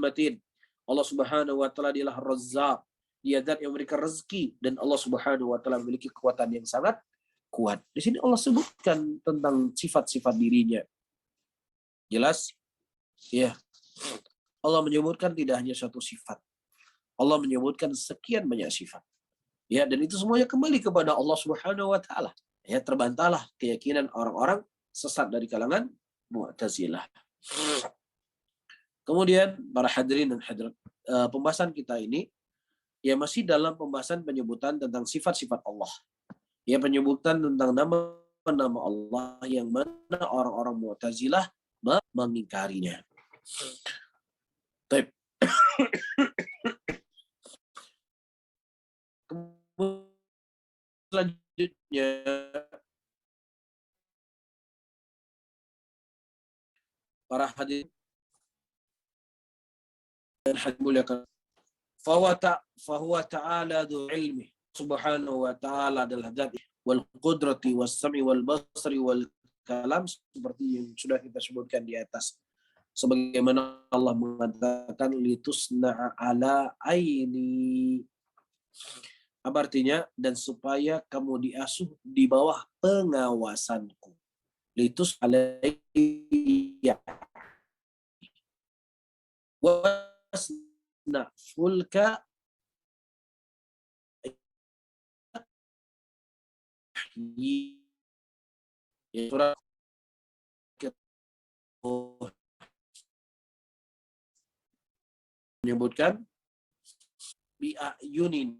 matin. Allah Subhanahu wa taala dialah Razzaq, dia zat yang memberikan rezeki, dan Allah Subhanahu wa taala memiliki kekuatan yang sangat kuat. Di sini Allah sebutkan tentang sifat-sifat dirinya. Jelas? Ya. Allah menyebutkan tidak hanya satu sifat. Allah menyebutkan sekian banyak sifat. Ya, dan itu semuanya kembali kepada Allah Subhanahu wa taala. Ya, terbantahlah keyakinan orang-orang sesat dari kalangan Mu'tazilah. Kemudian para hadirin dan hadirat, pembahasan kita ini ya masih dalam pembahasan penyebutan tentang sifat-sifat Allah. Ya, penyebutan tentang nama-nama Allah yang mana orang-orang Mu'tazilah mengingkarinya. Baik. Selanjutnya para hadirin dan hadirin, fahuwa ta'ala dzu ilmi, subhanahu wa ta'ala adalah zat wal qudrati was sam'i wal basri wal kalam, seperti yang sudah kita sebutkan di atas. sebagaimana Allah mengatakan litusna'a ala aini. Apa artinya? Dan supaya kamu diasuh di bawah pengawasanku. Litus alayya wasna fulka surat menyebutkan bi'ayunin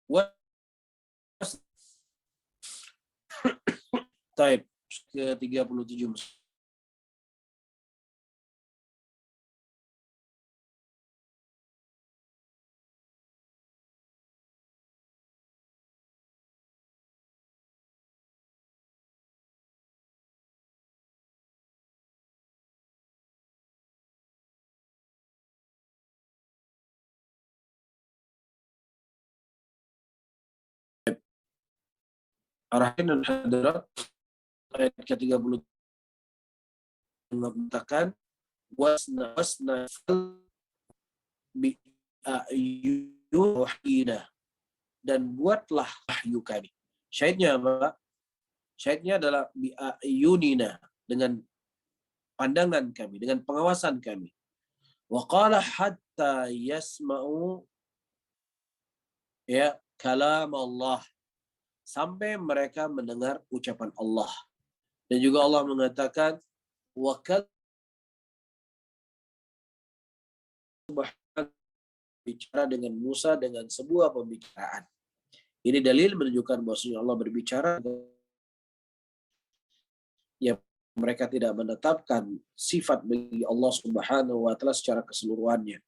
was taib ke 37. Arahin dan hadirat ayat ke-30 mengatakan wasna bi ayuhina, dan buatlah wahyu kami. Syahidnya apa? Syahidnya adalah bi ayunina, dengan pandangan kami, dengan pengawasan kami. Wa qala hatta yasma'u ya kalam Allah, sampai mereka mendengar ucapan Allah. Dan juga Allah mengatakan wa bicara dengan Musa dengan sebuah pembicaraan. Ini dalil menunjukkan bahwasanya Allah berbicara, ya mereka tidak menetapkan sifat bagi Allah Subhanahu wa taala secara keseluruhannya.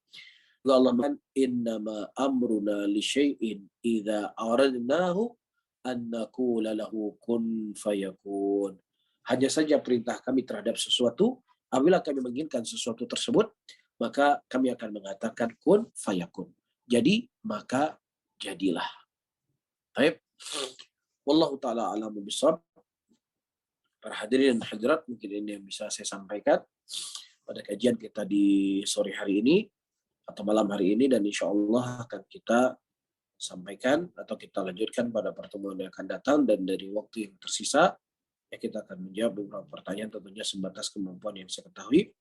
Allah mengatakan innama amruna li syai'in idza aradnahu an naqula lahu kun fayakun. Hanya saja perintah kami terhadap sesuatu, apabila kami menginginkan sesuatu tersebut, maka kami akan mengatakan kun fayakun. Jadi, maka jadilah. Baik. Wallahu taala a'lamu bishawab. Para hadirin dan hadirat, mungkin ini yang bisa saya sampaikan pada kajian kita di sore hari ini atau malam hari ini, dan insya Allah akan kita sampaikan atau kita lanjutkan pada pertemuan yang akan datang. Dan dari waktu yang tersisa, ya kita akan menjawab beberapa pertanyaan, tentunya sebatas kemampuan yang saya ketahui,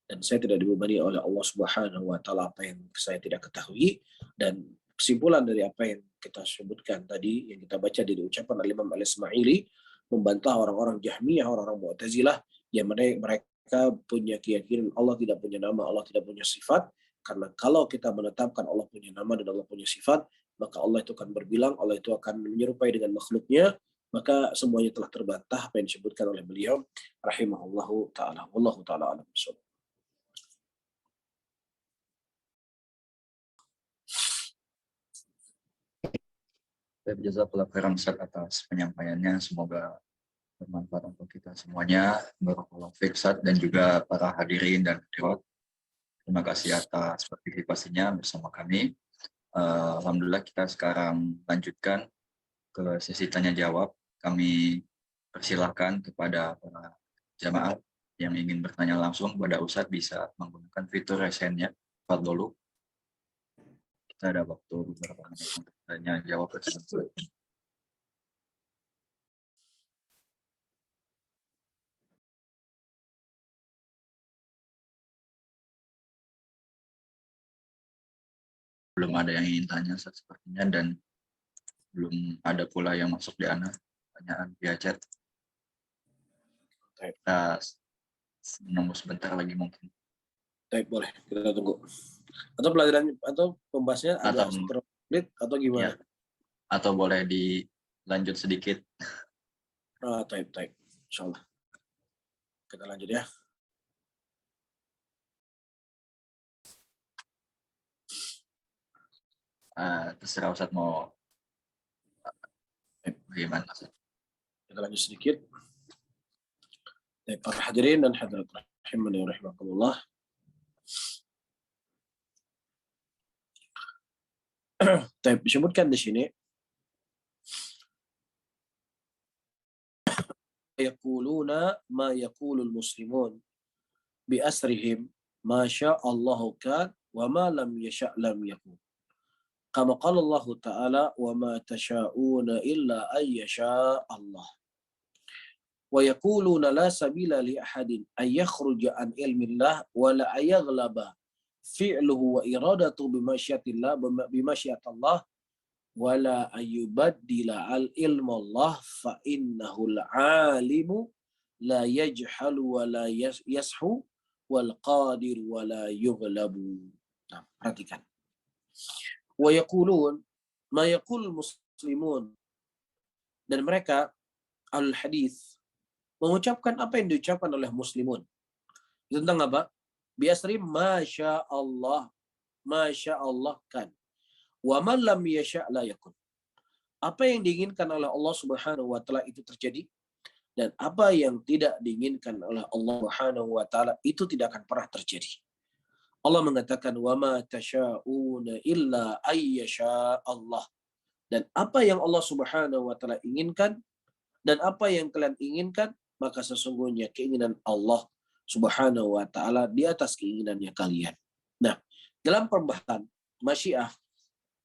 dan saya tidak dibebani oleh Allah Subhanahu wa taala apa yang saya tidak ketahui. Dan kesimpulan dari apa yang kita sebutkan tadi, yang kita baca dari ucapan Imam Al-Ismaili, membantah orang-orang Jahmiyah, orang-orang Mu'tazilah yang mereka punya keyakinan Allah tidak punya nama, Allah tidak punya sifat. Karena kalau kita menetapkan Allah punya nama dan Allah punya sifat, maka Allah itu akan berbilang, Allah itu akan menyerupai dengan makhluknya, maka semuanya telah terbantah apa yang disebutkan oleh beliau rahimahullahu taala. Wallahu taala alam. Jazakallah khairan Ustaz atas penyampaiannya, semoga bermanfaat untuk kita semuanya. Barakallahu fiik Ustaz, dan juga para hadirin dan hadirat. Terima kasih atas partisipasinya bersama kami. Alhamdulillah, kita sekarang lanjutkan ke sesi tanya jawab. Kami persilahkan kepada para jamaah yang ingin bertanya langsung kepada Ustaz bisa menggunakan fitur raise hand-nya. Fadlolu. Kita ada waktu beberapa menit untuk tanya jawab tersebut. Belum ada yang ingin tanya sepertinya, dan belum ada pula yang masuk di pertanyaan via chat. Kita menunggu sebentar lagi mungkin. Baik, boleh kita tunggu. Atau pelajaran atau pembahasannya agak terlalu atau gimana? Ya. Atau boleh dilanjut sedikit. Taib. Insyaallah. Kita lanjut ya. Terserah Ustaz mau bagaimana. Kita lanjut sedikit. Para hadirin dan hadirat rahimani wa rahimakumullah. Taib disebutkan di sini yaquluna ma yaqulul muslimun bi asrihim ma sya'allahu kan wa ma lam yasha' lam yakun. Kama qala Allah Ta'ala wa ma tasha'una illa ay yasha' Allah. Wa yaquluna la sabila li ahadin ay yakhruja an ilmillah wa la ayaghlaba fi'luhu wa iradatu bimasyiatillah wala ayyubaddila al ilmallah fa innahul alimu la yajhalu wa la yashu wal qadir wa la yughlabu. Nah, perhatikan. Wa yaqulun ma yaqul muslimun, dan mereka al hadis mengucapkan apa yang diucapkan oleh muslimun tentang apa? Biasri masya Allah kan. Wa man lam yasha' la yakun. Apa yang diinginkan oleh Allah Subhanahu wa taala itu terjadi, dan apa yang tidak diinginkan oleh Allah Subhanahu wa taala itu tidak akan pernah terjadi. Allah mengatakan wa ma tasha'una illa ay yasha' Allah. Dan apa yang Allah Subhanahu wa taala inginkan dan apa yang kalian inginkan, maka sesungguhnya keinginan Allah Subhanahu wa taala di atas keinginannya kalian. Nah, dalam pembahasan masyiah,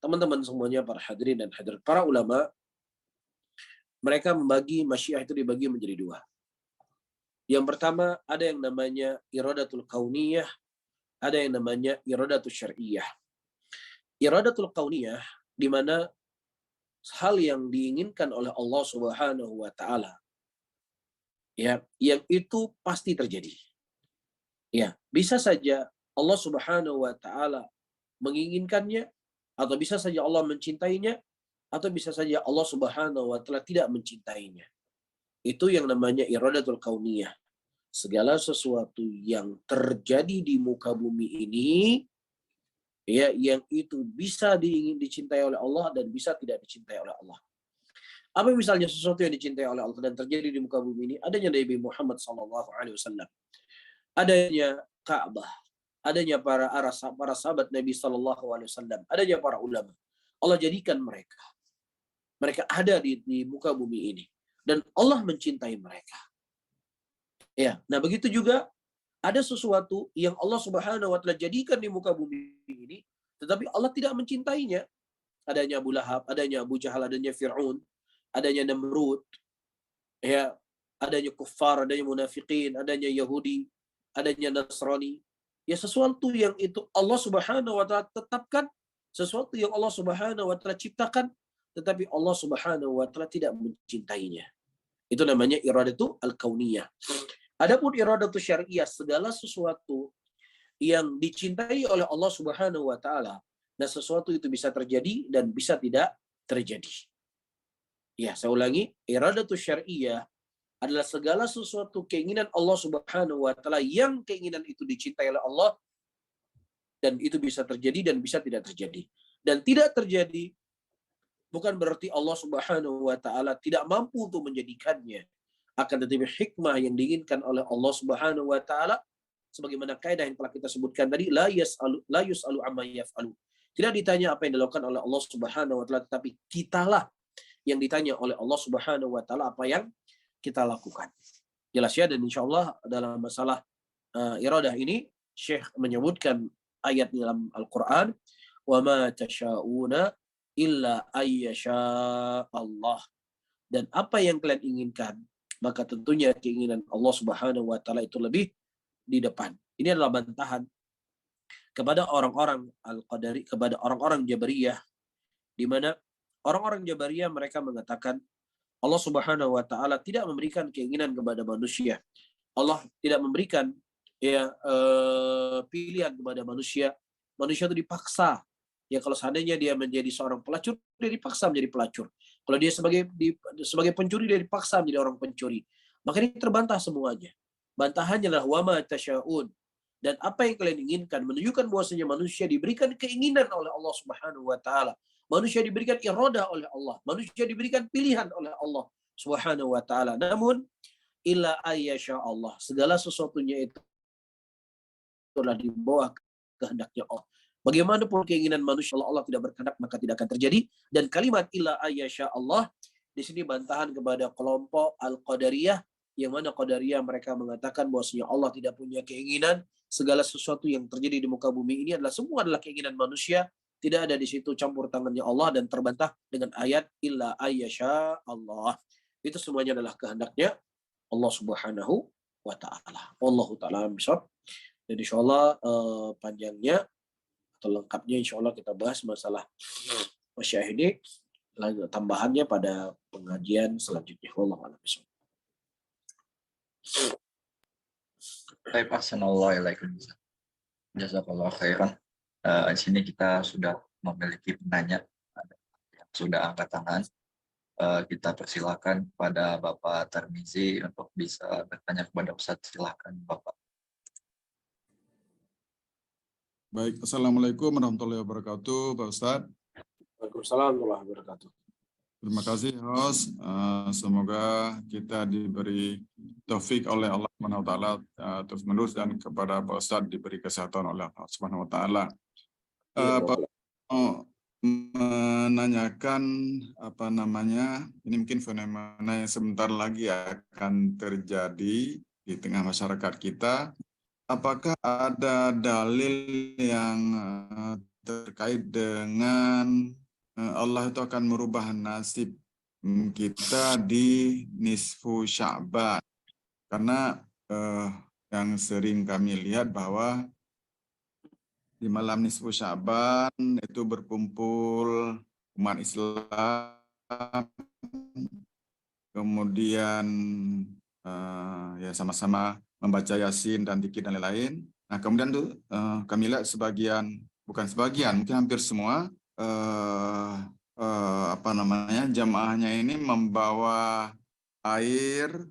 teman-teman semuanya, para hadirin dan hadirat, para ulama, mereka membagi masyiah itu dibagi menjadi dua. Yang pertama, ada yang namanya iradatul kauniyah, ada yang namanya iradatul syar'iyah. Iradatul kauniyah, di mana hal yang diinginkan oleh Allah Subhanahu wa taala, ya, yang itu pasti terjadi. Ya, bisa saja Allah Subhanahu wa taala menginginkannya, atau bisa saja Allah mencintainya, atau bisa saja Allah Subhanahu wa taala tidak mencintainya. Itu yang namanya iradatul kauniyah. Segala sesuatu yang terjadi di muka bumi ini, ya, yang itu bisa dicintai oleh Allah dan bisa tidak dicintai oleh Allah. Apa misalnya sesuatu yang dicintai oleh Allah dan terjadi di muka bumi ini? Adanya Nabi Muhammad SAW, adanya Ka'bah, adanya para sahabat Nabi SAW, adanya para ulama. Allah jadikan mereka ada di muka bumi ini, dan Allah mencintai mereka. Ya, nah begitu juga ada sesuatu yang Allah Subhanahu wa taala jadikan di muka bumi ini, tetapi Allah tidak mencintainya. Adanya Abu Lahab, adanya Abu Jahal, adanya Fir'aun, adanya Namrud, ya, adanya kuffar, adanya munafiqin, adanya Yahudi, adanya Nasrani. Ya, sesuatu yang itu Allah Subhanahu wa taala tetapkan, sesuatu yang Allah Subhanahu wa taala ciptakan, tetapi Allah Subhanahu wa taala tidak mencintainya. Itu namanya iradatu al-kauniyah. Adapun iradatu syar'iyah, segala sesuatu yang dicintai oleh Allah Subhanahu wa taala, dan sesuatu itu bisa terjadi dan bisa tidak terjadi. Ya, saya ulangi, iradatu syar'iyah adalah segala sesuatu keinginan Allah Subhanahu wa taala yang keinginan itu dicintai oleh Allah, dan itu bisa terjadi dan bisa tidak terjadi. Dan tidak terjadi bukan berarti Allah Subhanahu wa taala tidak mampu untuk menjadikannya. Akan tetapi hikmah yang diinginkan oleh Allah Subhanahu wa taala, sebagaimana kaidah yang telah kita sebutkan tadi, la yus'alu amma yaf'alu. Tidak ditanya apa yang dilakukan oleh Allah Subhanahu wa taala, tetapi kitalah yang ditanya oleh Allah Subhanahu wa taala apa yang kita lakukan. Jelas ya, dan insyaallah dalam masalah iradah ini Syekh menyebutkan ayat dalam Al-Qur'an, wa ma tasyauna illa ayyasha Allah. Dan apa yang kalian inginkan, maka tentunya keinginan Allah Subhanahu wa taala itu lebih di depan. Ini adalah bantahan kepada orang-orang Al-Qadari, kepada orang-orang Jabariyah, di mana orang-orang Jabariyah mereka mengatakan Allah Subhanahu wa taala tidak memberikan keinginan kepada manusia. Allah tidak memberikan pilihan kepada manusia. Manusia itu dipaksa. Ya, kalau seandainya dia menjadi seorang pelacur, dia dipaksa menjadi pelacur. Kalau dia sebagai pencuri, dia dipaksa menjadi orang pencuri. Maka ini terbantah semuanya. Bantahannya adalah wa ma tasyaun. Dan apa yang kalian inginkan menunjukkan bahwasanya manusia diberikan keinginan oleh Allah Subhanahu wa taala. Manusia diberikan iradah oleh Allah. Manusia diberikan pilihan oleh Allah Subhanahu wa taala. Namun illa ayyasha Allah. Segala sesuatunya itu adalah di bawah kehendaknya Allah. Bagaimanapun keinginan manusia, Allah tidak berkehendak maka tidak akan terjadi. Dan kalimat illa ayyasha Allah di sini bantahan kepada kelompok Al-Qadariyah yang mana Qadariyah mereka mengatakan bahwasanya Allah tidak punya keinginan, segala sesuatu yang terjadi di muka bumi ini semua adalah keinginan manusia, tidak ada di situ campur tangannya Allah, dan terbantah dengan ayat illa ayyasha Allah. Itu semuanya adalah kehendaknya Allah Subhanahu wa taala. Wallahu taala bishawab. Dan insyaallah panjangnya atau lengkapnya insyaallah kita bahas masalah masyahid, tambahannya pada pengajian selanjutnya. Wallahu a'lam bishawab. Baik, assalamualaikum. Jazakallah khairan. Di sini kita sudah memiliki penanya yang sudah angkat tangan. Kita persilakan kepada Bapak Tarmizi untuk bisa bertanya kepada Ustadz. Silakan Bapak. Baik, assalamualaikum warahmatullahi wabarakatuh, Pak Ustadz. Waalaikumsalam warahmatullahi wabarakatuh. Terima kasih, host. Semoga kita diberi taufik oleh Allah Subhanahu wa taala terus menerus, dan kepada Pak Ustadz diberi kesehatan oleh Allah Subhanahu wa taala. Pak mau menanyakan ini mungkin fenomena yang sebentar lagi akan terjadi di tengah masyarakat kita. Apakah ada dalil yang terkait dengan Allah itu akan merubah nasib kita di nisfu Sya'ban? Karena yang sering kami lihat bahwa di malam nisfu Sya'ban itu berkumpul umat Islam, kemudian ya sama-sama membaca Yasin dan Dzikir dan lain-lain. Nah, kemudian tuh kami lihat bukan sebagian, mungkin hampir semua jamaahnya ini membawa air,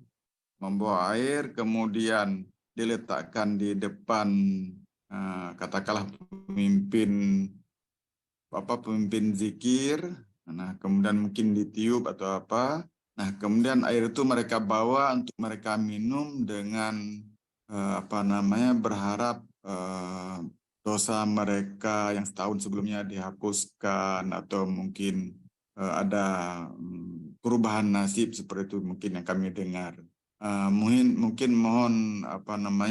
kemudian diletakkan di depan katakanlah pemimpin zikir. Nah, kemudian mungkin ditiup atau apa. Nah, kemudian air itu mereka bawa untuk mereka minum dengan berharap dosa mereka yang setahun sebelumnya dihapuskan, atau mungkin ada perubahan nasib seperti itu mungkin yang kami dengar. Mungkin mohon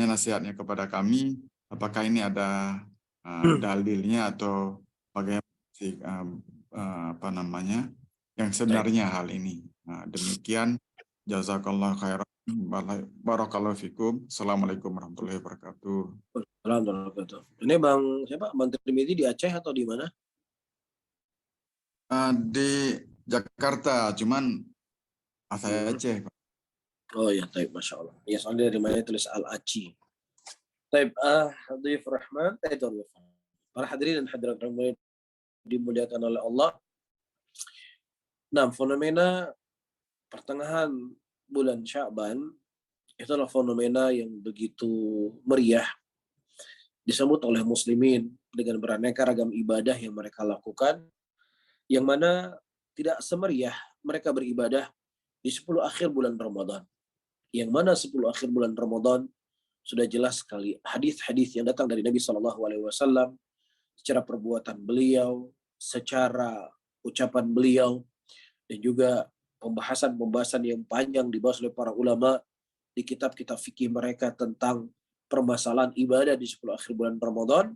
nasihatnya kepada kami, apakah ini ada dalilnya atau bagaimana yang sebenarnya hal ini. Demikian, jazakallah khairan, barakallahu fikum. Assalamualaikum warahmatullahi wabarakatuh. Alhamdulillah. Ini siapa? Bang Tirmidzi di Aceh atau di mana? Di Jakarta, cuman saya Aceh. Oh ya, taib, masya Allah. Ya, soalnya dari mana tulis Al-Aci. Taib, Dhaif Rahman, para hadirin dan hadirat yang dimuliakan oleh Allah. Nah, fenomena pertengahan bulan Sya'ban itu adalah fenomena yang begitu meriah, disambut oleh muslimin dengan beraneka ragam ibadah yang mereka lakukan, yang mana tidak semeriah mereka beribadah di 10 akhir bulan Ramadan. Yang mana 10 akhir bulan Ramadan sudah jelas sekali hadis-hadis yang datang dari Nabi SAW secara perbuatan beliau, secara ucapan beliau, dan juga pembahasan yang panjang dibahas oleh para ulama di kitab-kitab fikih mereka tentang permasalahan ibadah di 10 akhir bulan Ramadan.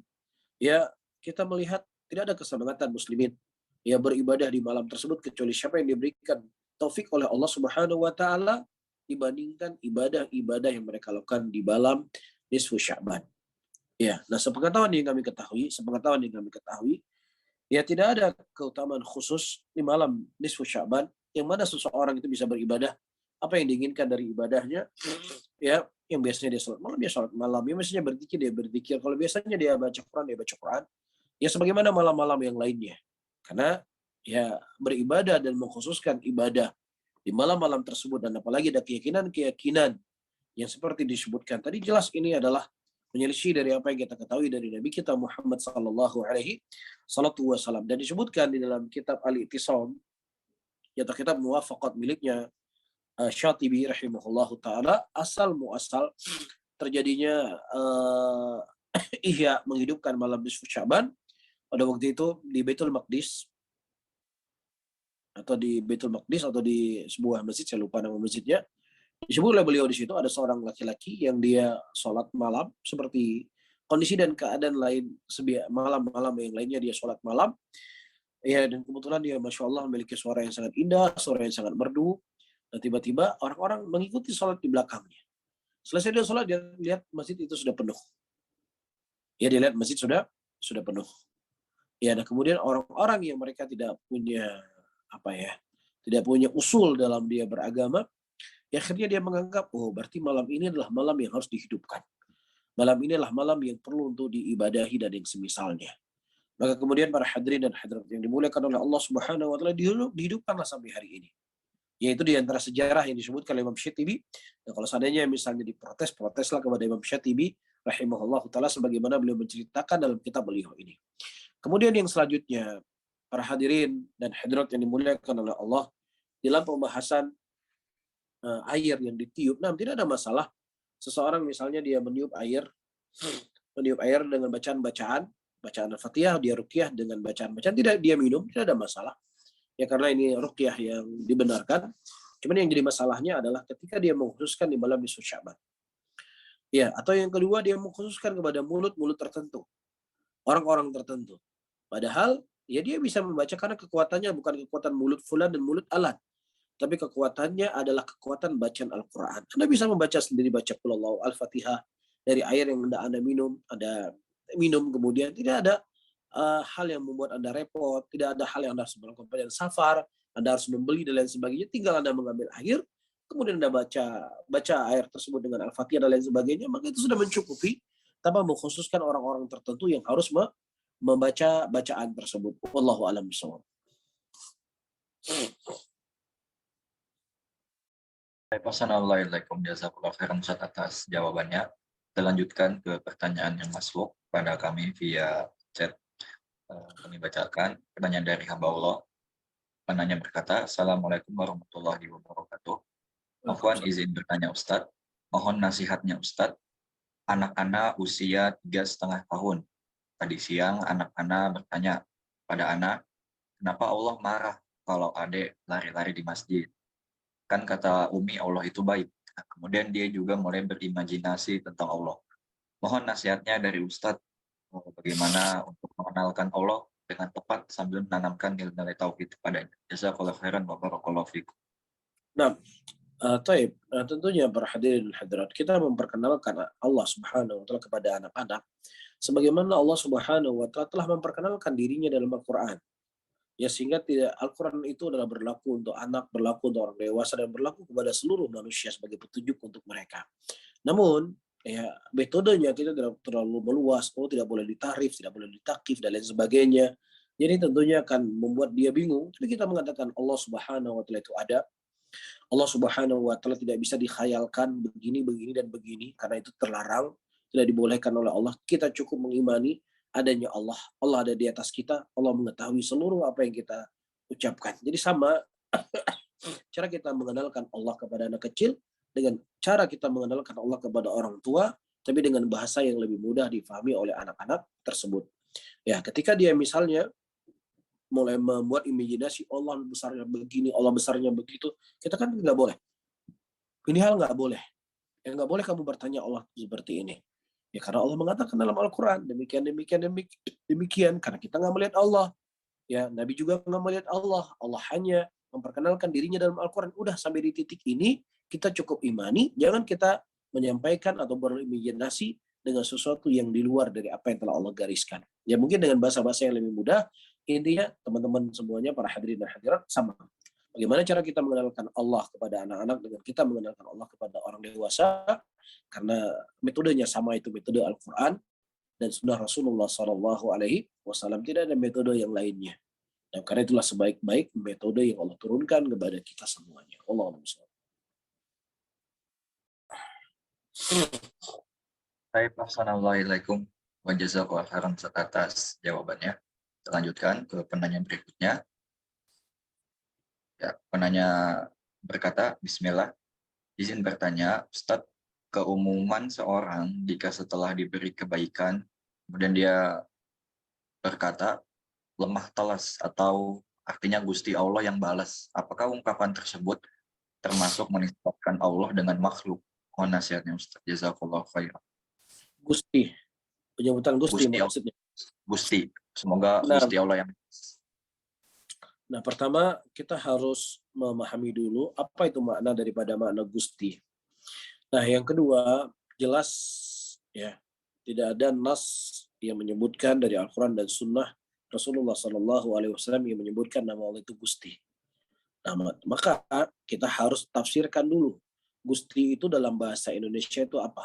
Ya, kita melihat tidak ada kesemangatan muslimin ya beribadah di malam tersebut kecuali siapa yang diberikan taufik oleh Allah Subhanahu wa taala dibandingkan ibadah-ibadah yang mereka lakukan di malam nisfu Sya'ban. Ya, nah sepengetahuan yang kami ketahui, ya tidak ada keutamaan khusus di malam nisfu Sya'ban yang mana seseorang itu bisa beribadah apa yang diinginkan dari ibadahnya. Ya, yang biasanya dia salat malam, ya biasanya berzikir, kalau biasanya dia baca Quran, ya sebagaimana malam-malam yang lainnya. Karena ya beribadah dan mengkhususkan ibadah di malam-malam tersebut, dan apalagi ada keyakinan yang seperti disebutkan tadi, jelas ini adalah menyelisih dari apa yang kita ketahui dari Nabi kita Muhammad sallallahu alaihi wasallam, dan disebutkan di dalam kitab Al-I'tisam, yaitu kitab muwafaqat miliknya Syatibi rahimahullahu taala, asal muasal terjadinya ihya menghidupkan malam nisfu Sya'ban pada waktu itu di Baitul Maqdis atau di sebuah masjid, saya lupa nama masjidnya, Disebut oleh beliau di situ ada seorang laki-laki yang dia sholat malam seperti kondisi dan keadaan lain malam-malam yang lainnya dia sholat malam. Ya, dan kebetulan dia Masya Allah memiliki suara yang sangat indah, suara yang sangat merdu. Dan tiba-tiba orang-orang mengikuti sholat di belakangnya. Selesai dia sholat, dia lihat masjid itu sudah penuh. Ya, dia lihat masjid sudah penuh. Ya, dan kemudian orang-orang yang mereka tidak punya tidak punya usul dalam dia beragama, ya akhirnya dia menganggap, oh berarti malam ini adalah malam yang harus dihidupkan. Malam ini adalah malam yang perlu untuk diibadahi dan yang semisalnya. Maka kemudian para hadirin dan hadirat yang dimuliakan oleh Allah Subhanahu wa taala dihidupkanlah sampai hari ini. Yaitu di antara sejarah yang disebutkan oleh Imam Syatibi. Dan kalau seandainya misalnya proteslah kepada Imam Syatibi rahimahullah taala sebagaimana beliau menceritakan dalam kitab beliau ini. Kemudian yang selanjutnya, para hadirin dan hadirat yang dimuliakan oleh Allah, dalam pembahasan air yang ditiup, tidak ada masalah. Seseorang misalnya dia meniup air dengan bacaan Al-Fatihah, dia ruqyah dengan bacaan-bacaan, tidak dia minum, tidak ada masalah. Ya karena ini ruqyah yang dibenarkan. Cuman yang jadi masalahnya adalah ketika dia mengkhususkan di malam nisfu Sya'ban. Ya, atau yang kedua dia mengkhususkan kepada mulut-mulut tertentu, orang-orang tertentu. Padahal ya dia bisa membaca karena kekuatannya bukan kekuatan mulut fulan dan mulut alan, tapi kekuatannya adalah kekuatan bacaan Al-Quran. Anda bisa membaca sendiri, baca Qul Huwallahu Al-Fatihah dari air yang Anda minum kemudian tidak ada hal yang membuat Anda repot, tidak ada hal yang Anda harus melakukan pada safar, Anda harus membeli dan lain sebagainya. Tinggal Anda mengambil air, kemudian Anda baca air tersebut dengan Al-Fatihah dan lain sebagainya, maka itu sudah mencukupi tanpa mengkhususkan orang-orang tertentu yang harus membaca bacaan tersebut. Wallahu a'lam bishawab. Assalamualaikum jazakallahu khairan Ustaz atas jawabannya. Kita lanjutkan ke pertanyaan yang masuk pada kami via chat. Kami bacakan pertanyaan dari hamba Allah. Penanya berkata, Assalamualaikum warahmatullahi wabarakatuh. Afwan izin bertanya Ustadz, mohon nasihatnya Ustadz. Anak-anak usia 3,5 tahun. Tadi siang anak-anak bertanya pada anak, kenapa Allah marah kalau adik lari-lari di masjid? Kan kata Umi Allah itu baik. Nah, kemudian dia juga mulai berimajinasi tentang Allah. Mohon nasihatnya dari Ustadz, bagaimana untuk mengenalkan Allah dengan tepat sambil menanamkan nilai-nilai tauhid kepadanya. Jazakallahu khairan wa barakallahu fikum. Nah, tentunya para hadirin dan hadirat, kita memperkenalkan Allah Subhanahu wa taala kepada anak-anak sebagaimana Allah Subhanahu wa taala telah memperkenalkan dirinya dalam Al-Qur'an. Ya, sehingga tidak Al-Quran itu adalah berlaku untuk anak, berlaku untuk orang dewasa, dan berlaku kepada seluruh manusia sebagai petunjuk untuk mereka. Namun, ya metodenya kita tidak terlalu meluas, tidak boleh ditarif, tidak boleh ditakif, dan lain sebagainya. Jadi tentunya akan membuat dia bingung. Tapi kita mengatakan Allah Subhanahu wa taala itu ada. Allah Subhanahu wa taala tidak bisa dikhayalkan begini, begini, dan begini, karena itu terlarang, tidak dibolehkan oleh Allah. Kita cukup mengimani adanya Allah. Allah ada di atas kita. Allah mengetahui seluruh apa yang kita ucapkan. Jadi sama cara kita mengenalkan Allah kepada anak kecil dengan cara kita mengenalkan Allah kepada orang tua, tapi dengan bahasa yang lebih mudah difahami oleh anak-anak tersebut. Ya, ketika dia misalnya mulai membuat imajinasi Allah besarnya begini, Allah besarnya begitu, kita kan nggak boleh. Ini hal nggak boleh. Yang nggak boleh kamu bertanya Allah seperti ini. Ya karena Allah mengatakan dalam Al-Quran, demikian, karena kita nggak melihat Allah. Ya, Nabi juga nggak melihat Allah. Allah hanya memperkenalkan dirinya dalam Al-Quran. Udah sampai di titik ini, kita cukup imani, jangan kita menyampaikan atau berimajinasi dengan sesuatu yang di luar dari apa yang telah Allah gariskan. Ya mungkin dengan bahasa-bahasa yang lebih mudah, intinya teman-teman semuanya, para hadirin dan hadirat, sama. Bagaimana cara kita mengenalkan Allah kepada anak-anak dengan kita mengenalkan Allah kepada orang dewasa, karena metodenya sama, itu metode Al-Quran dan sunnah Rasulullah SAW. Tidak ada metode yang lainnya. Dan karena itulah sebaik-baik metode yang Allah turunkan kepada kita semuanya. Allahumma shalli. Baik, assalamualaikum wa jazakallahu khairan atas jawabannya. Kita lanjutkan ke penanya berikutnya. Ya, penanya berkata, Bismillah, izin bertanya, Ustadz, keumuman seorang jika setelah diberi kebaikan, kemudian dia berkata, lemah telas atau artinya Gusti Allah yang balas. Apakah ungkapan tersebut termasuk menisbatkan Allah dengan makhluk. Mohon nasihatnya Ustaz. Jazakallahu khairan. Gusti, penyebutan Gusti Gusti Allah. maksudnya. Gusti. Semoga Nah, Gusti Allah yang Nah, pertama kita harus memahami dulu apa itu makna daripada makna Gusti. Nah, yang kedua, jelas ya, tidak ada nas yang menyebutkan dari Al-Quran dan Sunnah Rasulullah SAW yang menyebutkan nama Allah itu Gusti. Nah, maka kita harus tafsirkan dulu Gusti itu dalam bahasa Indonesia itu apa.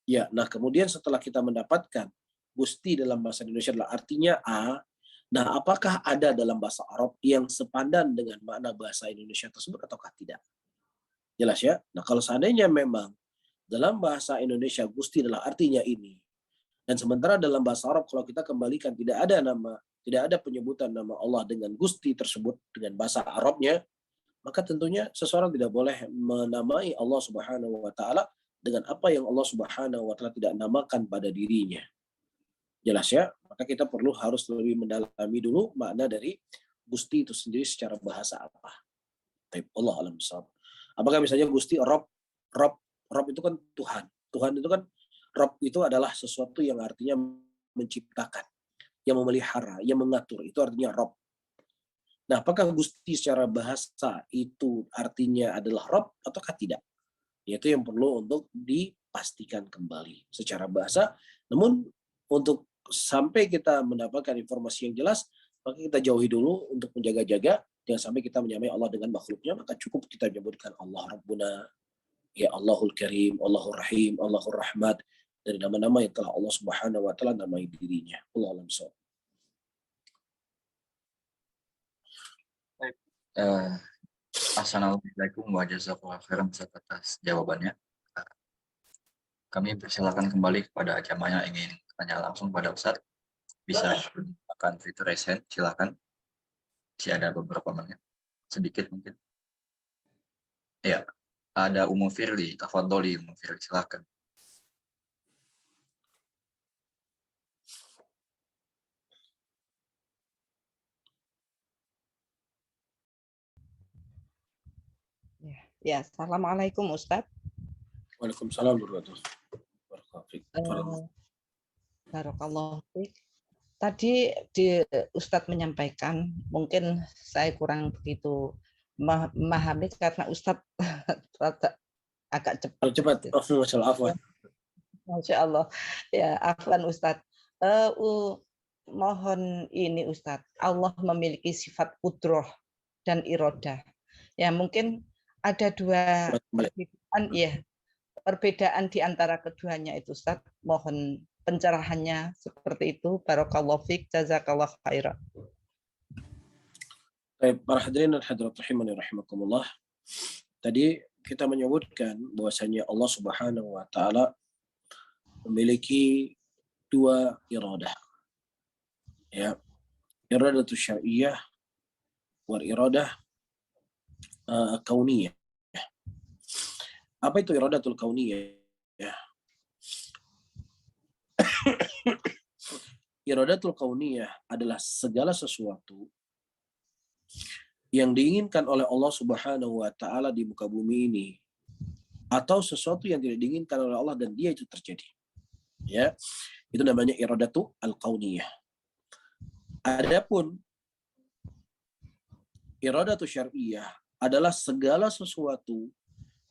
Ya, nah kemudian setelah kita mendapatkan Gusti dalam bahasa Indonesia adalah artinya A. Nah, apakah ada dalam bahasa Arab yang sepadan dengan makna bahasa Indonesia tersebut ataukah tidak? Jelas ya? Nah, kalau seandainya memang dalam bahasa Indonesia Gusti adalah artinya ini, dan sementara dalam bahasa Arab kalau kita kembalikan tidak ada penyebutan nama Allah dengan Gusti tersebut dengan bahasa Arabnya, maka tentunya seseorang tidak boleh menamai Allah Subhanahu wa taala dengan apa yang Allah Subhanahu wa taala tidak namakan pada dirinya. Jelas ya? Maka kita harus lebih mendalami dulu makna dari Gusti itu sendiri secara bahasa apa. Taib Allah alam shawab. Apakah misalnya Gusti Rob itu kan Tuhan. Tuhan itu kan Rob itu adalah sesuatu yang artinya menciptakan, yang memelihara, yang mengatur. Itu artinya Rob. Nah, apakah Gusti secara bahasa itu artinya adalah Rob ataukah tidak? Itu yang perlu untuk dipastikan kembali secara bahasa. Namun untuk sampai kita mendapatkan informasi yang jelas, maka kita jauhi dulu untuk menjaga-jaga, jangan sampai kita menyamai Allah dengan makhluknya, maka cukup kita menyebutkan Allah Rabbuna, ya Allahul Karim, Allahul Rahim, Allahul Rahmat, dari nama-nama yang telah Allah Subhanahu wa taala namai dirinya. Allah alam shawab. Assalamualaikum warahmatullahi wabarakatuh atas jawabannya. Kami persilakan kembali kepada jamaah yang ingin tanya langsung pada Ustadz. Bisa gunakan fitur raise hand, silakan. Masih ada beberapa menit, sedikit mungkin. Ya, ada Umu Firly, tafadholi Umu Firly, silakan. Ya, assalamualaikum Ustadz. Waalaikumsalam warahmatullahi wabarakatuh. Barakallahu fiik. Tadi Ustadz menyampaikan, mungkin saya kurang begitu memahami karena Ustadz agak cepat. Oh, masalah. Masya Allah. Ya, afwan Ustadz. Mohon ini Ustadz, Allah memiliki sifat qudrah dan irodah. Ya, mungkin ada dua perbedaan di antara keduanya itu Ustadz. Mohon pencerahannya seperti itu. Barakallahu fiik, jazakallahu khairan. Baik, para hadirin dan hadirat rahimani rahimakumullah. Tadi kita menyebutkan bahwasanya Allah Subhanahu wa taala memiliki dua iradah. Ya. Iradatul syar'iyyah wal iradah kauniyah. Apa itu iradatul kauniyah? Ya. Iradatul kauniyah adalah segala sesuatu yang diinginkan oleh Allah Subhanahu wa taala di muka bumi ini atau sesuatu yang tidak diinginkan oleh Allah dan dia itu terjadi. Ya. Itu namanya iradatul al-kauniyah. Adapun iradatul syar'iyyah adalah segala sesuatu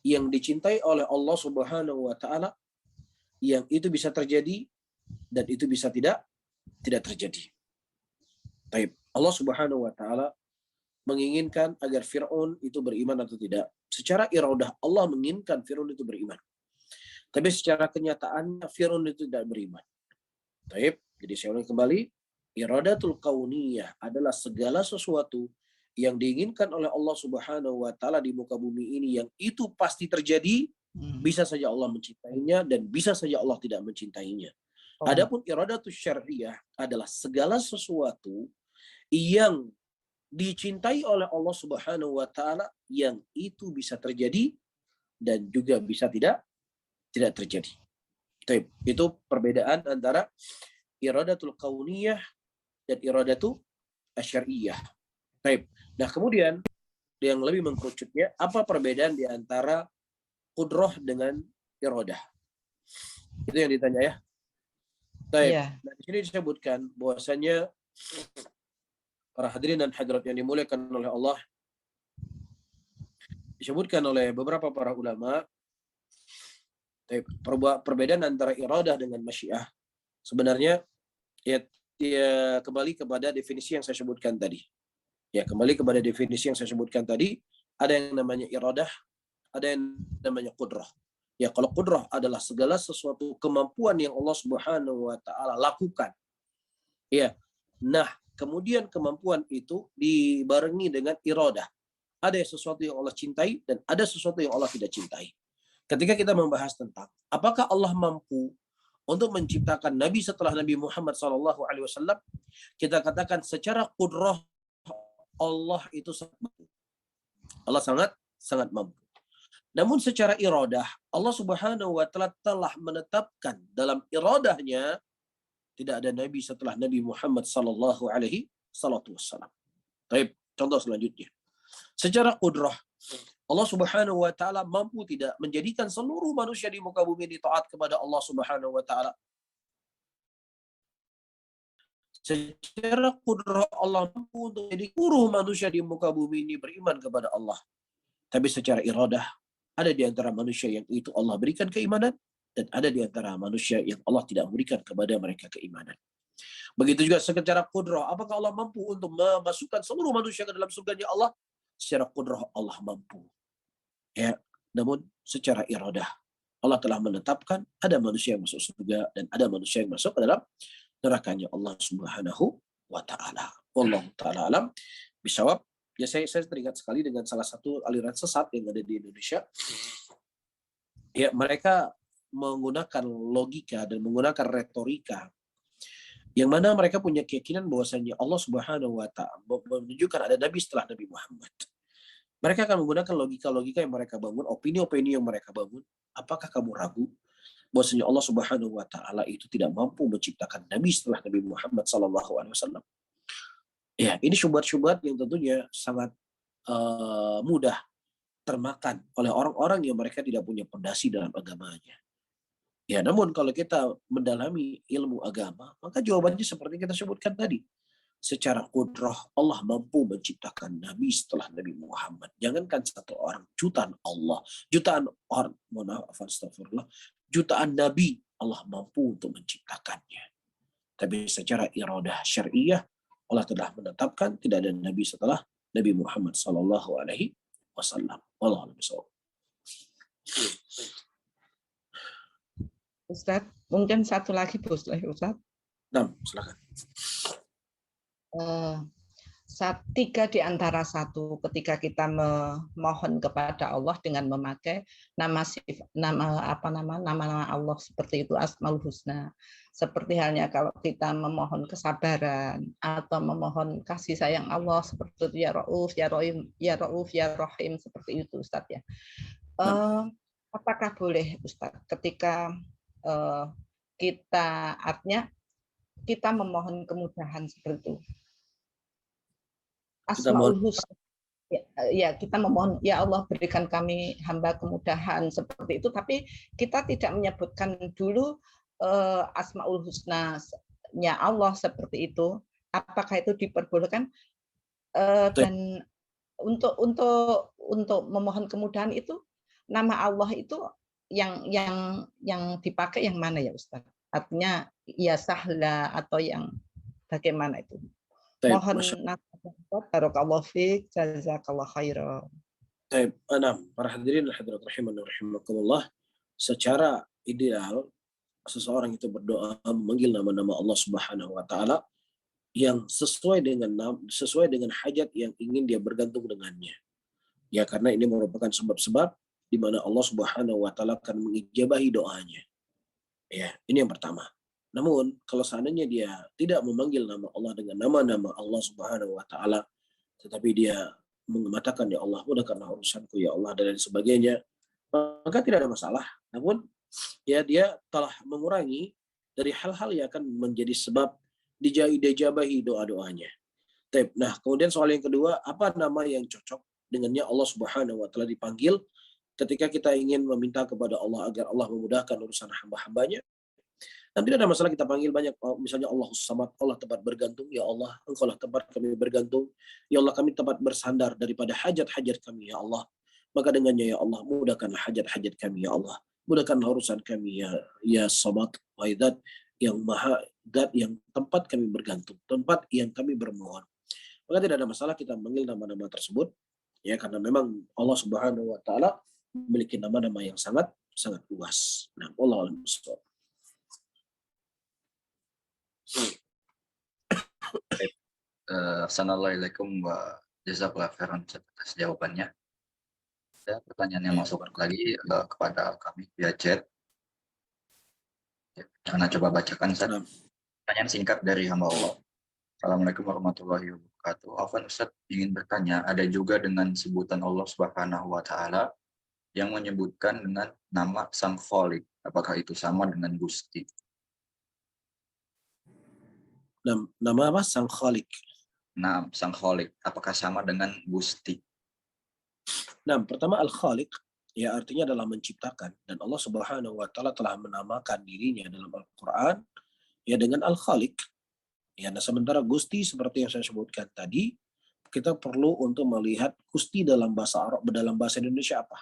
yang dicintai oleh Allah Subhanahu wa taala yang itu bisa terjadi dan itu bisa tidak terjadi. Baik, Allah Subhanahu wa taala menginginkan agar Fir'aun itu beriman atau tidak. Secara iradah Allah menginginkan Fir'aun itu beriman. Tapi secara kenyataannya Fir'aun itu tidak beriman. Baik, jadi saya ulang kembali, iradatul kauniyah adalah segala sesuatu yang diinginkan oleh Allah Subhanahu wa taala di muka bumi ini yang itu pasti terjadi, bisa saja Allah mencintainya dan bisa saja Allah tidak mencintainya. Adapun iradatus syar'iyyah adalah segala sesuatu yang dicintai oleh Allah Subhanahu wa taala yang itu bisa terjadi dan juga bisa tidak terjadi. Itu perbedaan antara iradatul kauniyah dan iradatul syar'iyyah. Baik. Nah, kemudian yang lebih mengkerucutnya, apa perbedaan di antara qudroh dengan iradah? Itu yang ditanya ya. Baik. Iya. Nah, di sini disebutkan bahwasanya para hadirin dan hadirat yang dimuliakan oleh Allah, disebutkan oleh beberapa para ulama, perbedaan antara iradah dengan masyiah sebenarnya ya kembali kepada definisi yang saya sebutkan tadi. Ya, kembali kepada definisi yang saya sebutkan tadi, ada yang namanya iradah, ada yang namanya qudrah. Ya, kalau qudrah adalah segala sesuatu kemampuan yang Allah Subhanahu wa taala lakukan. Ya. Nah, kemudian kemampuan itu dibarengi dengan iradah. Ada sesuatu yang Allah cintai dan ada sesuatu yang Allah tidak cintai. Ketika kita membahas tentang apakah Allah mampu untuk menciptakan Nabi setelah Nabi Muhammad SAW, kita katakan secara qudrah Allah itu sangat mampu. Allah sangat mampu. Namun secara iradah, Allah Subhanahu wa taala telah menetapkan dalam iradahnya tidak ada nabi setelah Nabi Muhammad sallallahu alaihi wasallam. Baik, contoh selanjutnya. Secara qudrah, Allah Subhanahu wa taala mampu tidak menjadikan seluruh manusia di muka bumi ini taat kepada Allah Subhanahu wa taala. Secara qudrah Allah mampu untuk jadi seluruh manusia di muka bumi ini beriman kepada Allah. Tapi secara iradah, ada di antara manusia yang itu Allah berikan keimanan, dan ada di antara manusia yang Allah tidak memberikan kepada mereka keimanan. Begitu juga secara qudrah, apakah Allah mampu untuk memasukkan seluruh manusia ke dalam surganya Allah? Secara qudrah Allah mampu. Ya, namun secara iradah Allah telah menetapkan ada manusia yang masuk surga dan ada manusia yang masuk ke dalam nerakanya Allah Subhanahu wa taala. Wallahu taala alam bisawab. Ya, saya teringat sekali dengan salah satu aliran sesat yang ada di Indonesia. Ya, mereka menggunakan logika dan menggunakan retorika yang mana mereka punya keyakinan bahwasanya Allah Subhanahu wa taala menunjukkan ada nabi setelah Nabi Muhammad. Mereka akan menggunakan logika-logika yang mereka bangun, opini-opini yang mereka bangun. Apakah kamu ragu bahwasanya Allah Subhanahu wa taala itu tidak mampu menciptakan nabi setelah Nabi Muhammad sallallahu alaihi wasallam? Ya, ini syubhat-syubhat yang tentunya sangat mudah termakan oleh orang-orang yang mereka tidak punya fondasi dalam agamanya. Ya, namun kalau kita mendalami ilmu agama, maka jawabannya seperti kita sebutkan tadi. Secara qudrah Allah mampu menciptakan nabi setelah Nabi Muhammad. Jangankan satu orang, jutaan orang, astagfirullah, jutaan nabi Allah mampu untuk menciptakannya. Tapi secara iradah syariah Allah telah menetapkan tidak ada nabi setelah Nabi Muhammad sallallahu alaihi wasallam. Wallahu a'lam. Ustadz, mungkin satu lagi boleh Ustadz? Nah, silakan. Tiga di antara satu ketika kita memohon kepada Allah dengan memakai nama Allah seperti itu, Asmaul Husna. Seperti halnya kalau kita memohon kesabaran atau memohon kasih sayang Allah seperti itu, ya Rauf, ya Rahim, ya Rauf, ya Rahim, seperti itu Ustadz ya. Apakah boleh Ustadz ketika kita artinya kita memohon kemudahan seperti itu? Asmaul Husna. Ya, kita memohon, ya Allah berikan kami hamba kemudahan seperti itu, tapi kita tidak menyebutkan dulu Asmaul Husna-nya Allah seperti itu. Apakah itu diperbolehkan? Dan untuk memohon kemudahan itu nama Allah itu yang dipakai yang mana ya Ustaz? Artinya ya sahla atau yang bagaimana itu? Mohon nasihat, barakallahu fiik, jazakallahu khairan. Baik, para hadirin dan hadirat rahimani wa rahimakumullah, secara ideal seseorang itu berdoa memanggil nama-nama Allah Subhanahu wa taala yang sesuai dengan hajat yang ingin dia bergantung dengannya. Ya, karena ini merupakan sebab-sebab di mana Allah Subhanahu wa taala akan mengijabahi doanya. Ya, ini yang pertama. Namun kalau seandainya dia tidak memanggil nama Allah dengan nama-nama Allah Subhanahu wa taala, tetapi dia mengatakan ya Allah mudahkanlah urusanku ya Allah dan lain sebagainya, maka tidak ada masalah. Namun ya dia telah mengurangi dari hal-hal yang akan menjadi sebab dijabahi doa-doanya. Nah, kemudian soal yang kedua, apa nama yang cocok dengannya Allah Subhanahu wa taala dipanggil ketika kita ingin meminta kepada Allah agar Allah memudahkan urusan hamba-hambanya. Dan tidak ada masalah kita panggil banyak, misalnya Allahus Samad, Allah tempat bergantung, ya Allah, Engkaulah tempat kami bergantung, ya Allah kami tempat bersandar daripada hajat-hajat kami, ya Allah. Maka dengannya ya Allah, mudahkanlah hajat-hajat kami, ya Allah. Mudahkanlah urusan kami, ya Samad, wa Zat yang maha, Zat yang tempat kami bergantung, tempat yang kami bermohon. Maka tidak ada masalah kita memanggil nama-nama tersebut, ya karena memang Allah Subhanahu wa taala memiliki nama-nama yang sangat sangat luas. Nah, wallahu a'lam bishawab. Assalamualaikum wa jazakallahu khairan atas jawabannya. Ada pertanyaan yang masuk lagi kepada kami via chat. Karena coba bacakan Ustaz. Pertanyaan singkat dari hamba Allah. Assalamualaikum warahmatullahi wabarakatuh. Afwan Ustaz ingin bertanya, ada juga dengan sebutan Allah Subhanahu wa taala yang menyebutkan dengan nama Sang Khalik. Apakah itu sama dengan Gusti? Nama apa? Sang Khalik. Nah, Sang Khalik. Apakah sama dengan Gusti? Nah, pertama Al-Khaliq ya artinya adalah menciptakan, dan Allah Subhanahu wa taala telah menamakan dirinya dalam Al-Qur'an ya dengan Al-Khaliq. Ya, nah sementara Gusti seperti yang saya sebutkan tadi, kita perlu untuk melihat Gusti dalam bahasa Arab, dalam bahasa Indonesia apa?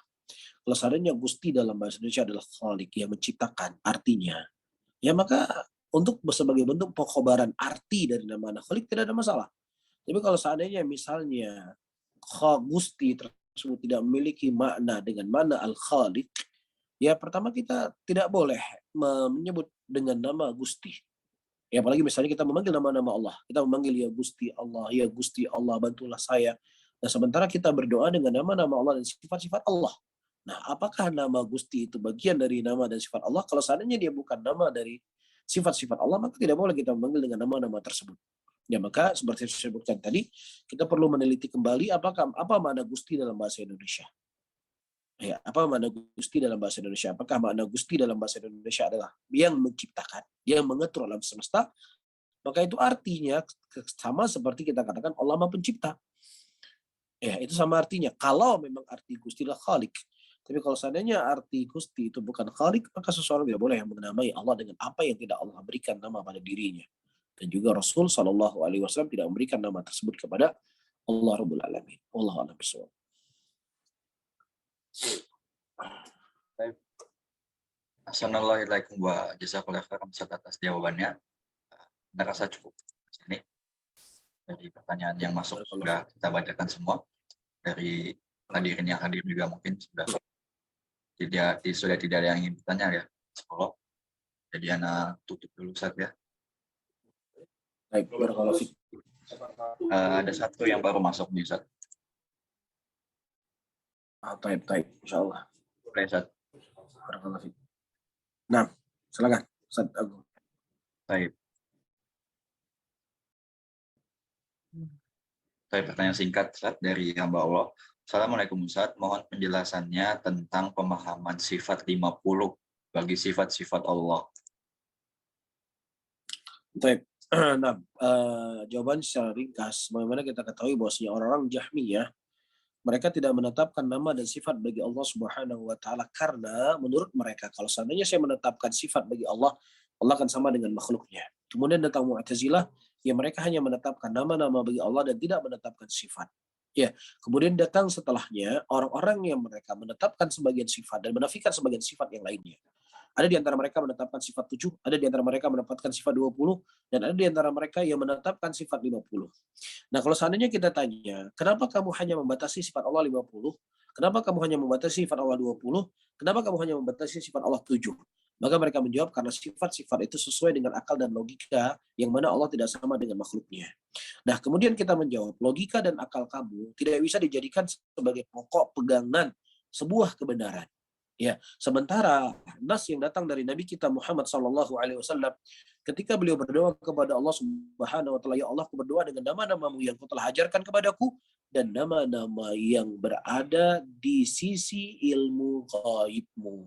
Kalau seandainya Gusti dalam bahasa Indonesia adalah Khaliq yang menciptakan, artinya ya maka untuk sebagai bentuk pengkhabaran arti dari nama Khaliq tidak ada masalah. Tapi kalau seandainya misalnya Gusti tersebut tidak memiliki makna dengan makna Al-Khaliq, ya pertama kita tidak boleh menyebut dengan nama Gusti. Ya apalagi misalnya kita memanggil nama-nama Allah. Kita memanggil ya Gusti Allah, bantulah saya. Nah sementara kita berdoa dengan nama-nama Allah dan sifat-sifat Allah. Nah apakah nama Gusti itu bagian dari nama dan sifat Allah? Kalau seandainya dia bukan nama dari sifat-sifat Allah, maka tidak boleh kita memanggil dengan nama-nama tersebut. Ya maka seperti yang saya sebutkan tadi, kita perlu meneliti kembali apa makna Gusti dalam bahasa Indonesia. Ya, apa makna Gusti dalam bahasa Indonesia? Apakah makna Gusti dalam bahasa Indonesia adalah yang menciptakan, yang mengatur alam semesta? Maka itu artinya sama seperti kita katakan Allah Maha Pencipta. Ya, itu sama artinya. Kalau memang arti Gusti adalah Khalik. Tapi kalau seandainya arti Gusti itu bukan Khalik, maka seseorang tidak boleh menamai Allah dengan apa yang tidak Allah berikan nama pada dirinya. Dan juga Rasul Shallallahu Alaihi Wasallam tidak memberikan nama tersebut kepada Allah Rabbul Alamin. Wallahu a'lam bishawab. Assalamualaikum wa jazakallahu khairan atas jawabannya. Anda rasa cukup ini dari pertanyaan yang masuk sudah kita bacakan semua. Dari hadirin yang hadir juga mungkin sudah tidak ada yang ingin bertanya ya. Psikolog. Jadi Ana tutup dulu Ustaz ya. Baik, barakallahu fiik. Ada satu yang baru masuk nih Ustaz. Taib, insyaallah. Boleh Ustaz. Barakallahu fiik. Nah, silakan Ustaz Agung. Baik. Pertanyaan singkat Ustaz dari hamba Allah. Assalamualaikum Ustaz, mohon penjelasannya tentang pemahaman sifat 50 bagi sifat-sifat Allah. Baik. Nah, jawaban secara ringkas, bagaimana kita ketahui bahwasanya orang-orang Jahmiyah mereka tidak menetapkan nama dan sifat bagi Allah Subhanahu wa taala karena menurut mereka kalau seandainya saya menetapkan sifat bagi Allah, Allah akan sama dengan makhluknya. Kemudian datang Mu'tazilah yang mereka hanya menetapkan nama-nama bagi Allah dan tidak menetapkan sifat. Ya, kemudian datang setelahnya orang-orang yang mereka menetapkan sebagian sifat dan menafikan sebagian sifat yang lainnya. Ada di antara mereka menetapkan sifat 7, ada di antara mereka menetapkan sifat 20, dan ada di antara mereka yang menetapkan sifat 50. Nah, kalau seandainya kita tanya, kenapa kamu hanya membatasi sifat Allah 50? Kenapa kamu hanya membatasi sifat Allah 20? Kenapa kamu hanya membatasi sifat Allah 7? Maka mereka menjawab karena sifat-sifat itu sesuai dengan akal dan logika yang mana Allah tidak sama dengan makhluknya. Nah, kemudian kita menjawab, logika dan akal kamu tidak bisa dijadikan sebagai pokok pegangan sebuah kebenaran. Ya, sementara nas yang datang dari Nabi kita Muhammad SAW ketika beliau berdoa kepada Allah Subhanahu wa taala, ya Allah, aku berdoa dengan nama-namamu yang kau telah ajarkan kepadaku dan nama-nama yang berada di sisi ilmu ghaibmu.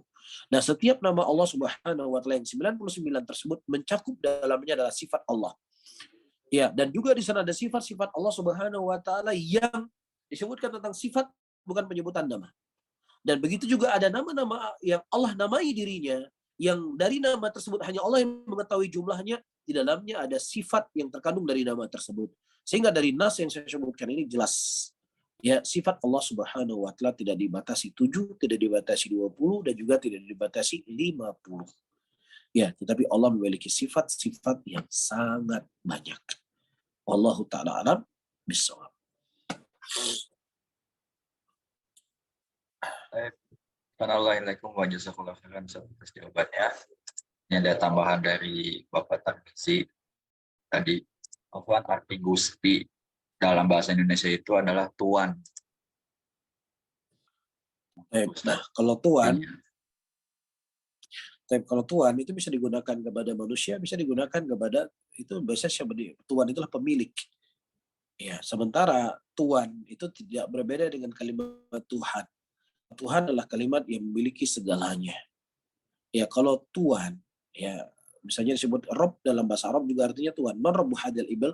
Nah, setiap nama Allah Subhanahu wa taala yang 99 tersebut mencakup dalamnya adalah sifat Allah. Ya, dan juga di sana ada sifat-sifat Allah Subhanahu wa taala yang disebutkan tentang sifat, bukan penyebutan nama. Dan begitu juga ada nama-nama yang Allah namai dirinya, yang dari nama tersebut hanya Allah yang mengetahui jumlahnya, di dalamnya ada sifat yang terkandung dari nama tersebut. Sehingga dari nas yang saya sebutkan ini jelas. Ya, sifat Allah Subhanahu wa taala tidak dibatasi 7, tidak dibatasi 20, dan juga tidak dibatasi 50. Ya, tetapi Allah memiliki sifat-sifat yang sangat banyak. Wallahu taala alam bissawab. Assalamualaikum warahmatullahi wabarakatuh atas jawabannya. Ini ada tambahan dari Bapak Tarmizi tadi. Afwan, arti Gusti dalam bahasa Indonesia itu adalah Tuan. Nah, kalau Tuan itu bisa digunakan kepada manusia, bisa digunakan kepada itu biasanya Tuan itulah pemilik. Ya, sementara Tuan itu tidak berbeda dengan kalimat Tuhan. Tuhan adalah kalimat yang memiliki segalanya. Ya, kalau Tuhan, ya misalnya disebut Rob dalam bahasa Arab juga artinya Tuhan. Man Rabbu hadil ibl.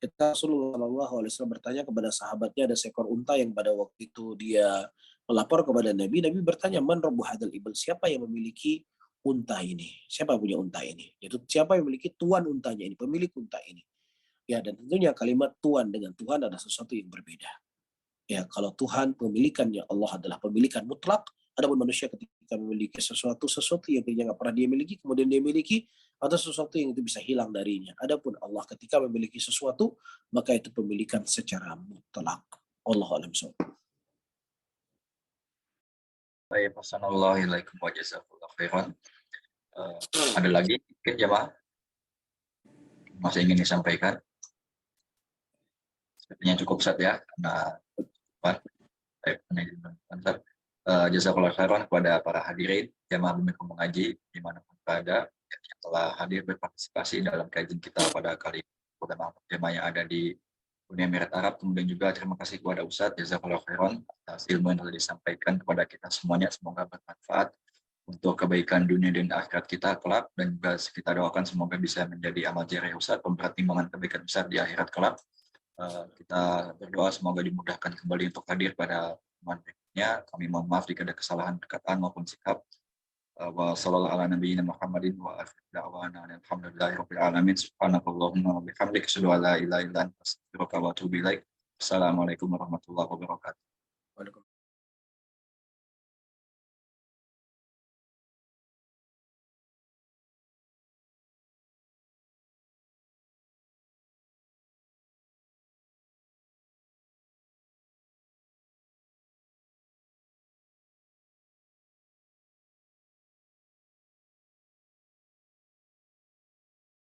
Kita Rasulullah SAW bertanya kepada sahabatnya, ada seekor unta yang pada waktu itu dia melapor kepada Nabi. Nabi bertanya, Man Rabbu hadil ibl. Siapa yang memiliki unta ini? Siapa yang punya unta ini? Yaitu siapa yang memiliki tuan untanya ini, pemilik unta ini. Ya, dan tentunya kalimat Tuhan dengan Tuhan adalah sesuatu yang berbeda. Ya, kalau Tuhan pemilikannya Allah adalah pemilikan mutlak, adapun manusia ketika memiliki sesuatu yang nggak pernah dia miliki, kemudian dia miliki, atau sesuatu yang itu bisa hilang darinya. Adapun Allah ketika memiliki sesuatu, maka itu pemilikan secara mutlak. Allahu a'lam bishawab. Baik, Assalamualaikum warahmatullahi wabarakatuh. Ada lagi mungkin jemaah masih ingin disampaikan? Sepertinya cukup Ustaz ya, karena jazakallahu khairan kepada para hadirin jemaah bimbingan mengaji dimanapun berada yang telah hadir berpartisipasi dalam kajian kita pada kali ini, terutama jemaah yang ada di Uni Emirat Arab. Kemudian juga terima kasih kepada Ustadz jazakallahu khairan atas ilmu yang telah disampaikan kepada kita semuanya, semoga bermanfaat untuk kebaikan dunia dan akhirat kita kelak, dan juga kita doakan semoga bisa menjadi amal jariah Ustadz, pemberat timbangan kebaikan besar di akhirat kelak. Kita berdoa semoga dimudahkan kembali untuk hadir pada pertemuan berikutnya. Kami mohon maaf jika ada kesalahan perkataan maupun sikap. Wa sallallahu ala nabiyyina Muhammadin wa akhiru da'wana alhamdulillahirabbil alamin. Subhanakallahumma wa bihamdika asyhadu an la ilaha illa anta astaghfiruka wa atubu ilaik. Assalamualaikum warahmatullahi wabarakatuh.